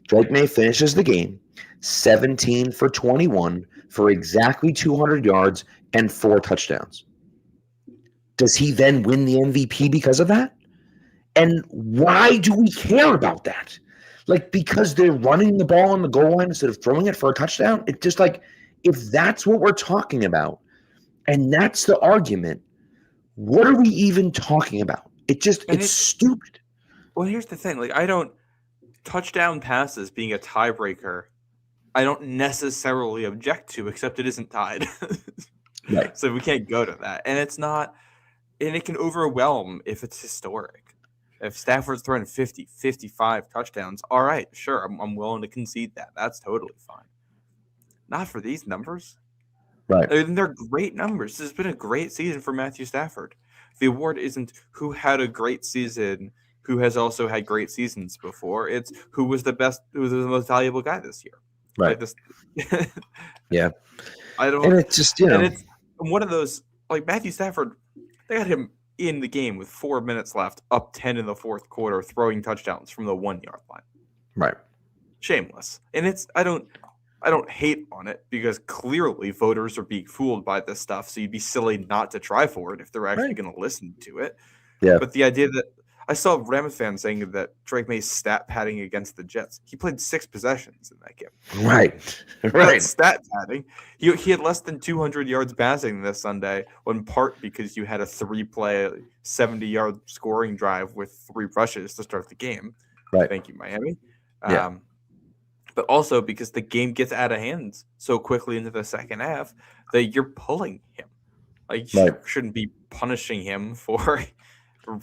Drake May finishes the game 17 for 21 for exactly 200 yards and 4 touchdowns. Does he then win the MVP because of that? And why do we care about that? Like, because they're running the ball on the goal line instead of throwing it for a touchdown? It's just like, if that's what we're talking about, and that's the argument, what are we even talking about? It's stupid. Well, here's the thing. Like, touchdown passes being a tiebreaker, I don't necessarily object to, except it isn't tied. Right. So we can't go to that. And it's not, and it can overwhelm if it's historic. If Stafford's throwing 50, 55 touchdowns, all right, sure, I'm willing to concede that. That's totally fine. Not for these numbers. Right. And they're great numbers. This has been a great season for Matthew Stafford. The award isn't who had a great season, who has also had great seasons before. It's who was the best, who was the most valuable guy this year. Right. Like Yeah. I don't. And it's just, And it's one of those, like, Matthew Stafford, they got him in the game with 4 minutes left, up 10 in the fourth quarter, throwing touchdowns from the 1 yard line. Right. Shameless. And it's, I don't hate on it, because clearly voters are being fooled by this stuff. So you'd be silly not to try for it if they're actually going to listen to it. Yeah. But the idea that I saw Rams fans saying that Drake May's stat padding against the Jets. He played 6 possessions in that game. Right. Right. That's stat padding. He had less than 200 yards passing this Sunday, in part because you had a 3-play, 70-yard scoring drive with 3 rushes to start the game. Right. Thank you, Miami. Yeah. But also because the game gets out of hand so quickly into the second half that you're pulling him. Like, you shouldn't be punishing him for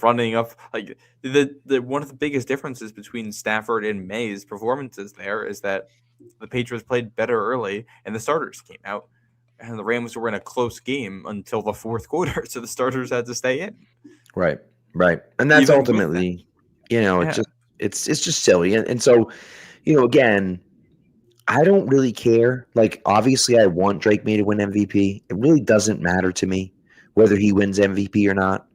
running up. Like, the one of the biggest differences between Stafford and May's performances there is that the Patriots played better early and the starters came out, and the Rams were in a close game until the fourth quarter, so the starters had to stay in. Right. Right. And that's Even ultimately, it's just silly. And so, again, I don't really care. Like, obviously, I want Drake May to win MVP. It really doesn't matter to me whether he wins MVP or not.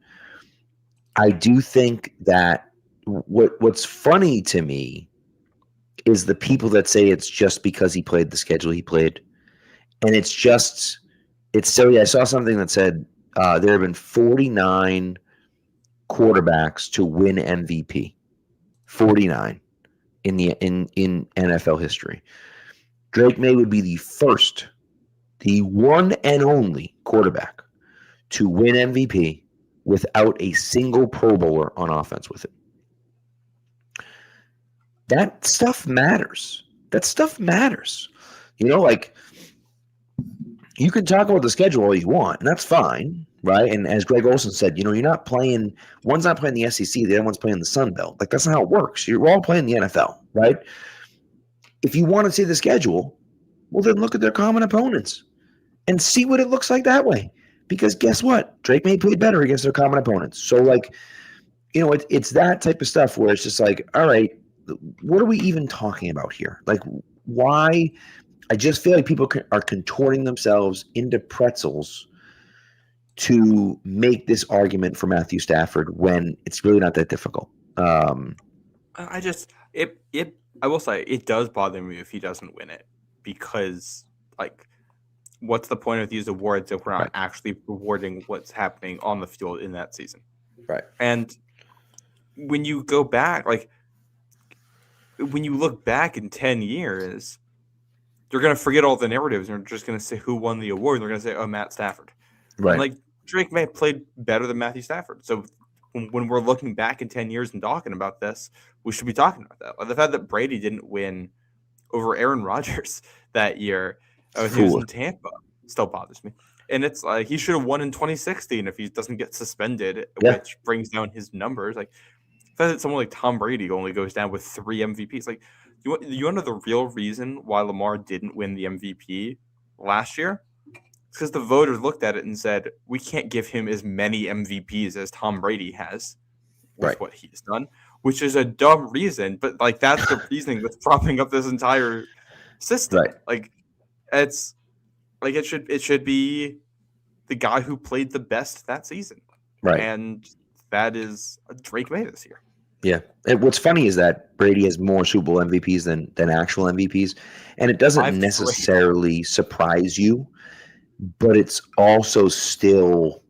I do think that what's funny to me is the people that say it's just because he played the schedule he played. And it's silly. I saw something that said there have been 49 quarterbacks to win MVP. 49 in NFL history. Drake May would be the one and only quarterback to win MVP without a single Pro Bowler on offense with it. That stuff matters. Like, you can talk about the schedule all you want, and that's fine, right? And as Greg Olsen said, you're not playing – one's not playing the SEC, the other one's playing the Sun Belt. Like, that's not how it works. You're all playing the NFL, right? If you want to see the schedule, well, then look at their common opponents and see what it looks like that way. Because guess what? Drake May played better against their common opponents. So, like, it's that type of stuff where it's just like, all right, what are we even talking about here? Like, why? I just feel like people are contorting themselves into pretzels to make this argument for Matthew Stafford when it's really not that difficult. I will say it does bother me if he doesn't win it, because, like, what's the point of these awards if we're not actually rewarding what's happening on the field in that season? Right. And when you go back, like, when you look back in 10 years, you're going to forget all the narratives and you're just going to say who won the award. And they're going to say, oh, Matt Stafford. Right. And, like, Drake May played better than Matthew Stafford. So when we're looking back in 10 years and talking about this, we should be talking about that. Like, the fact that Brady didn't win over Aaron Rodgers that year, he was in Tampa, still bothers me. And it's like he should have won in 2016 if he doesn't get suspended, which brings down his numbers. Like, the fact that someone like Tom Brady only goes down with 3 MVPs. Like, you want to know the real reason why Lamar didn't win the MVP last year? It's because the voters looked at it and said, we can't give him as many MVPs as Tom Brady has with what he's done, which is a dumb reason. But, like, that's the reasoning that's propping up this entire system. Right. Like, it's like it should be the guy who played the best that season. Right. And that is Drake May this year. Yeah. And what's funny is that Brady has more Super Bowl MVPs than actual MVPs. And it doesn't necessarily surprise you, but it's also still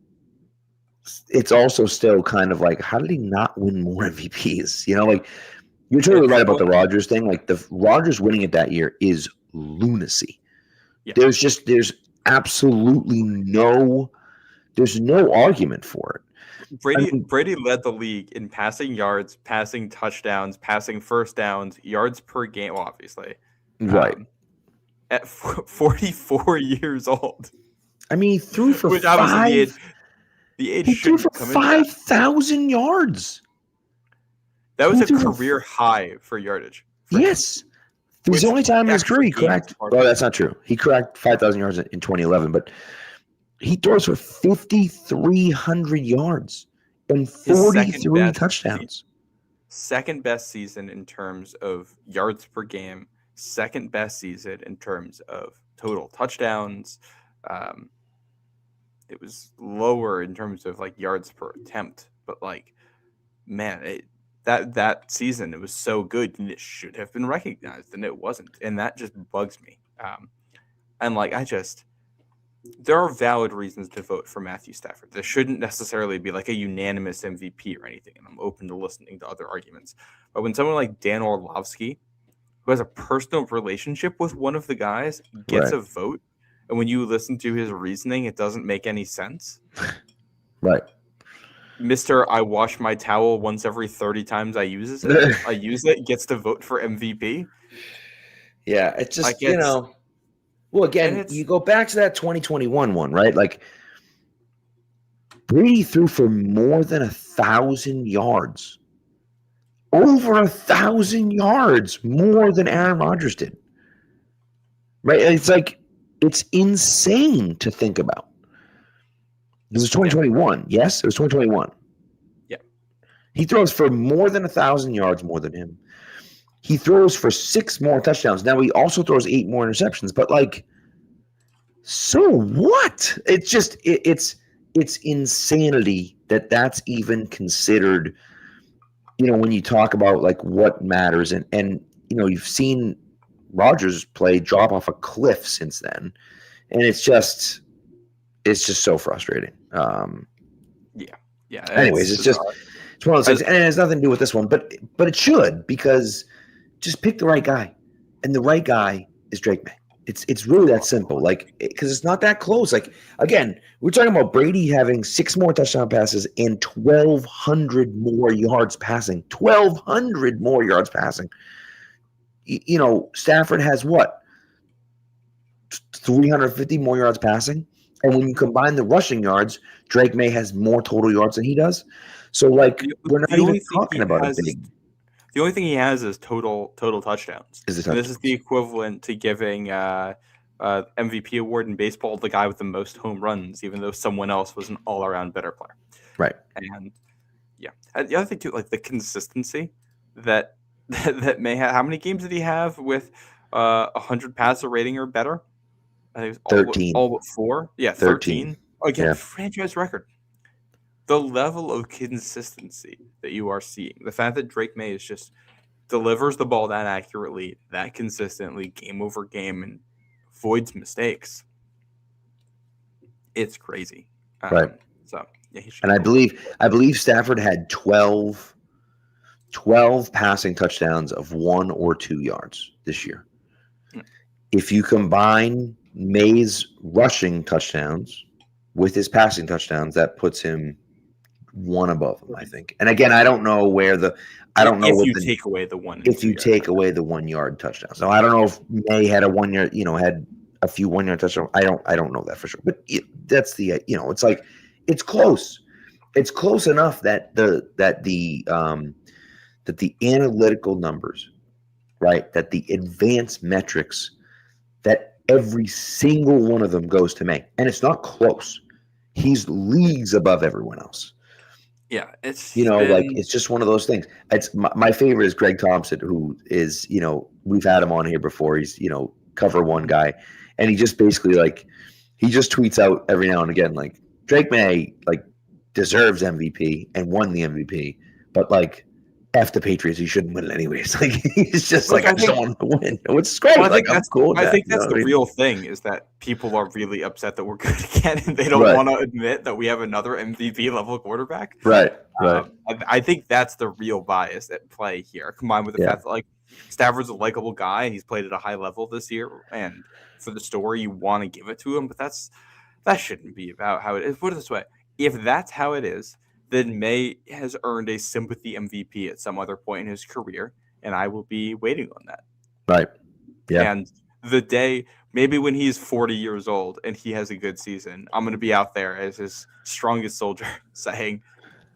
kind of like, how did he not win more MVPs? Like, you're totally right about the Rodgers thing. Like, the Rodgers winning it that year is lunacy. Yeah. There's absolutely no argument for it. Brady led the league in passing yards, passing touchdowns, passing first downs, yards per game, obviously. Right. At 44 years old. I mean, he threw for which obviously the age he threw for 5,000 yards. That was a career high for yardage. Yes. It was the only time in his career he cracked. Well, that's not true. He cracked 5,000 yards in 2011, but he throws for 5,300 yards and 43 touchdowns. Second best season in terms of yards per game. Second best season in terms of total touchdowns. It was lower in terms of, like, yards per attempt, but, like, man, that season, it was so good and it should have been recognized and it wasn't. And that just bugs me. And, like, there are valid reasons to vote for Matthew Stafford. There shouldn't necessarily be like a unanimous MVP or anything, and I'm open to listening to other arguments. But when someone like Dan Orlovsky, who has a personal relationship with one of the guys, gets Right. a vote, and when you listen to his reasoning, it doesn't make any sense. Right. Mr. I wash my towel once every 30 times I use it gets to vote for MVP. Yeah, it's just, Like it's, well, and again, it's you go back to that 2021 one, right? Like, Brady threw for more than 1,000 yards. Over 1,000 yards more than Aaron Rodgers did. Right? It's like, it's insane to think about. This was 2021. Yes, it was 2021. Yeah. He throws for more than 1,000 yards more than him. He throws for 6 more touchdowns. Now, he also throws 8 more interceptions, but like, so what? It's just, it's insanity that that's even considered, when you talk about like what matters. And you've seen Rodgers play drop off a cliff since then. And it's just so frustrating. Yeah. Anyways, it's one of those things, and it has nothing to do with this one, but it should, because just pick the right guy, and the right guy is Drake May. It's really that simple, like, because it's not that close. Like, again, we're talking about Brady having 6 more touchdown passes and 1,200 more yards passing. 1,200 more yards passing. Stafford has what? 350 more yards passing. And when you combine the rushing yards, Drake May has more total yards than he does. So, like, we're not even talking about a big. The only thing he has is total touchdowns. This is the equivalent to giving MVP award in baseball the guy with the most home runs, even though someone else was an all-around better player. Right. And yeah, and the other thing too, like the consistency that May have. How many games did he have with 100 passer rating or better? I think it was 13. all but 4. Yeah, 13. Again, Yeah. franchise record. The level of consistency that you are seeing, the fact that Drake May is just delivers the ball that accurately, that consistently, game over game, and avoids mistakes. It's crazy. Right. So yeah, and I believe Stafford had 12 passing touchdowns of 1 or 2 yards this year. If you combine May's rushing touchdowns with his passing touchdowns, that puts him one above him, I think. And again, I don't know where if you take away the 1 yard touchdowns. So I don't know if May had a 1 yard, had a few 1 yard touchdowns. I don't know that for sure. But that's the it's like, it's close. It's close enough that the analytical numbers, right? That the advanced metrics, that every single one of them goes to May, and it's not close. He's leagues above everyone else. Yeah, it's it's just one of those things. It's my favorite is Greg Thompson, who is we've had him on here before. He's cover one guy, and he just basically he just tweets out every now and again like Drake May deserves MVP and won the MVP, but F the Patriots, he shouldn't win it anyways. He's just I just don't want to win. Which is great. Well, I'm cool with that. I think that's the real thing, is that people are really upset that we're good again, and they don't want to admit that we have another MVP level quarterback. Right. I think that's the real bias at play here, combined with the fact that Stafford's a likable guy and he's played at a high level this year, and for the story you want to give it to him, but that shouldn't be about how it is. Put it this way: if that's how it is, then May has earned a sympathy MVP at some other point in his career, and I will be waiting on that. Right. Yeah. And the day, maybe when he's 40 years old and he has a good season, I'm going to be out there as his strongest soldier saying,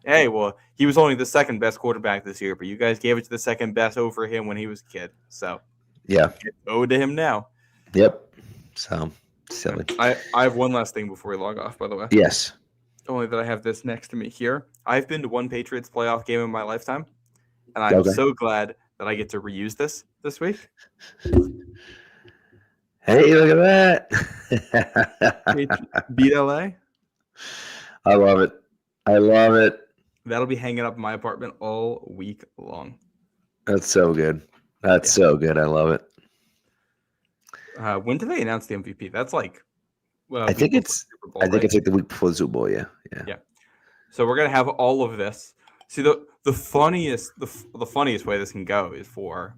hey, well, he was only the second best quarterback this year, but you guys gave it to the second best over him when he was a kid. So, yeah, owed to him now. Yep. So silly. I have one last thing before we log off, by the way. Yes. Only that I have this next to me here. I've been to one Patriots playoff game in my lifetime, and I'm so glad that I get to reuse this week. Hey, look at that. Beat LA. I love it. That'll be hanging up in my apartment all week long. That's so good. So good. I love it. When do they announce the MVP? That's Well, I think it's Super Bowl, I think right? it's like the week before the Super Bowl. Yeah. Yeah. So we're gonna have all of this. See, the funniest way this can go is for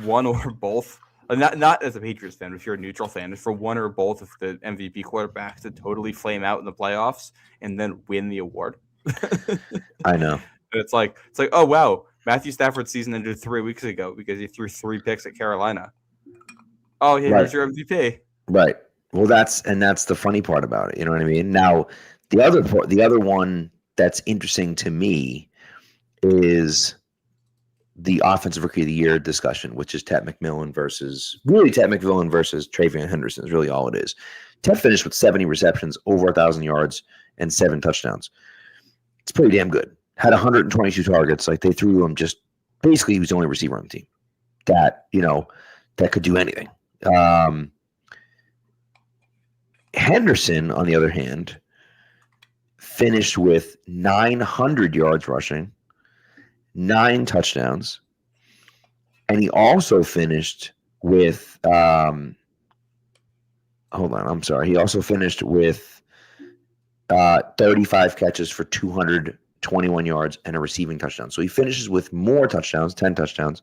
one or both. Not as a Patriots fan, if you're a neutral fan, is for one or both of the MVP quarterbacks to totally flame out in the playoffs and then win the award. I know. It's like, oh wow, Matthew Stafford's season ended 3 weeks ago because he threw 3 picks at Carolina. Oh yeah, here's your MVP. Right. Well, that's the funny part about it. You know what I mean? Now, the other one that's interesting to me is the offensive rookie of the year discussion, which is Ted McMillan versus Travion Henderson is really all it is. Ted finished with 70 receptions, over 1,000 yards, and 7 touchdowns. It's pretty damn good. Had 122 targets. Like, they threw him just basically he was the only receiver on the team that could do anything. Henderson, on the other hand, finished with 900 yards rushing, 9 touchdowns, and he also finished with He also finished with 35 catches for 221 yards and a receiving touchdown. So he finishes with more touchdowns, 10 touchdowns,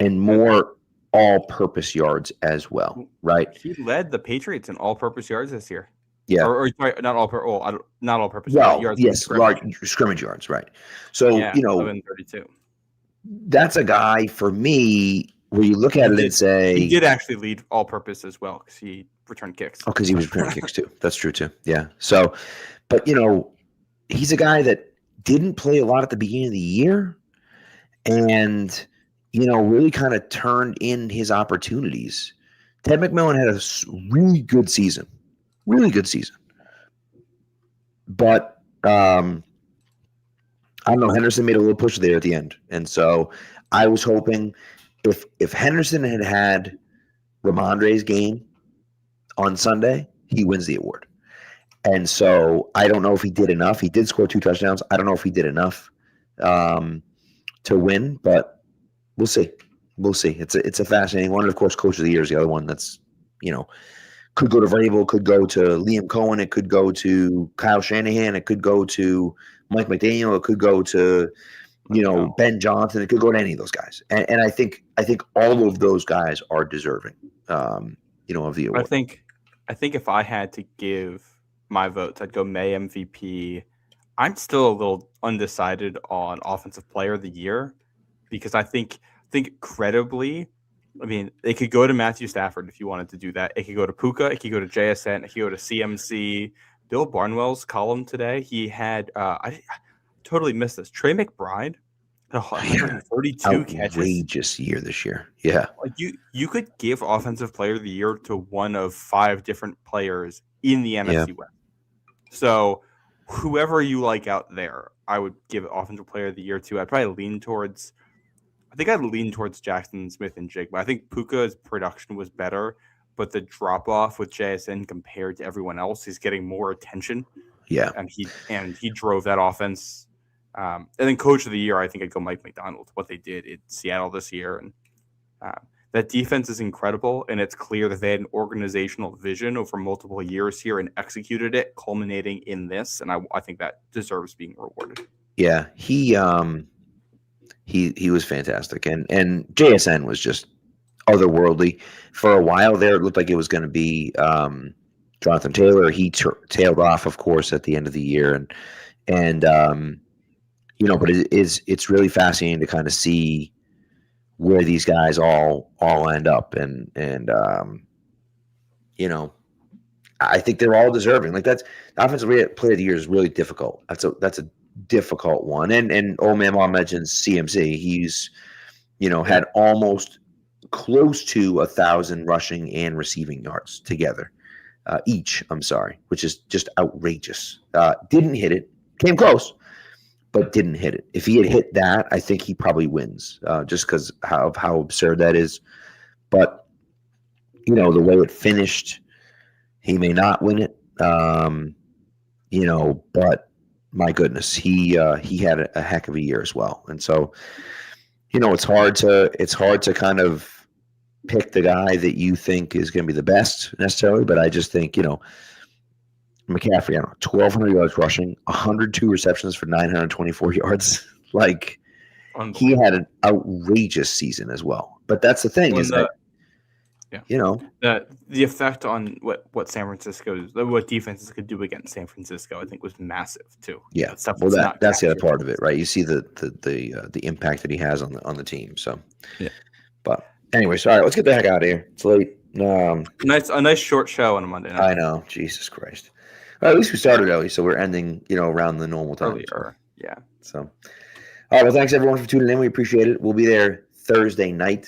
and more all-purpose yards as well, right? He led the Patriots in all-purpose yards this year. Yeah, or not all-purpose. Well, yards, yes, large scrimmage yards, right? So 1132. That's a guy for me where you look at it and say he did actually lead all-purpose as well because he returned kicks. Oh, because he was returning kicks too. That's true too. Yeah. So, but he's a guy that didn't play a lot at the beginning of the year, and really kind of turned in his opportunities. Ted McMillan had a really good season. But I don't know, Henderson made a little push there at the end. And so I was hoping if Henderson had Ramondre's game on Sunday, he wins the award. And so I don't know if he did enough. He did score 2 touchdowns. I don't know if he did enough to win, but we'll see. It's a fascinating one. And of course, Coach of the Year is the other one that's, could go to Vrabel, could go to Liam Cohen, it could go to Kyle Shanahan, it could go to Mike McDaniel, it could go to, Ben Johnson, it could go to any of those guys. And I think all of those guys are deserving, of the award. I think if I had to give my votes, I'd go May MVP. I'm still a little undecided on Offensive Player of the Year because I think credibly, I mean, it could go to Matthew Stafford if you wanted to do that. It could go to Puka. It could go to JSN. It could go to CMC. Bill Barnwell's column today, he had I totally missed this. Trey McBride had 132 catches. Outrageous year this year. Yeah. Like you could give Offensive Player of the Year to one of 5 different players in the NFC West. So whoever you like out there, I would give Offensive Player of the Year to. I'd lean towards Jackson Smith and Jigba. I think Puka's production was better, but the drop off with JSN compared to everyone else, he's getting more attention. Yeah, and he drove that offense. And then Coach of the Year, I think I'd go Mike McDonald. What they did in Seattle this year, and that defense is incredible, and it's clear that they had an organizational vision over multiple years here and executed it, culminating in this. And I think that deserves being rewarded. Yeah, he was fantastic, and JSN was just otherworldly. For a while there, it looked like it was going to be Jonathan Taylor. He tailed off, of course, at the end of the year, and but it's really fascinating to kind of see where these guys all end up, and I think they're all deserving. Like, that's offensive player of the year is really difficult. That's a difficult one. And old man mom mentions CMC. He's had almost close to 1,000 rushing and receiving yards together each. Which is just outrageous. Didn't hit it. Came close, but didn't hit it. If he had hit that, I think he probably wins, just because of how absurd that is. But the way it finished, he may not win it. But my goodness, he had a heck of a year as well. And so, it's hard to kind of pick the guy that you think is going to be the best necessarily, but I just think, McCaffrey, 1,200 yards rushing, 102 receptions for 924 yards. Like, he had an outrageous season as well. But that's the thing the effect on what defenses could do against San Francisco, I think, was massive too. Yeah, that's the other part of it, right? You see the impact that he has on the team. So, yeah. But anyways, all right, let's get the heck out of here. It's late. A nice short show on a Monday night. I know, Jesus Christ. Well, at least we started early, so we're ending, around the normal time. Earlier, yeah. So, all right. Well, thanks everyone for tuning in. We appreciate it. We'll be there Thursday night,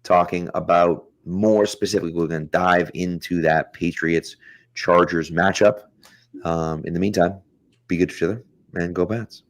talking about more specifically. We're going to dive into that Patriots-Chargers matchup. In the meantime, be good to each other and go Pats.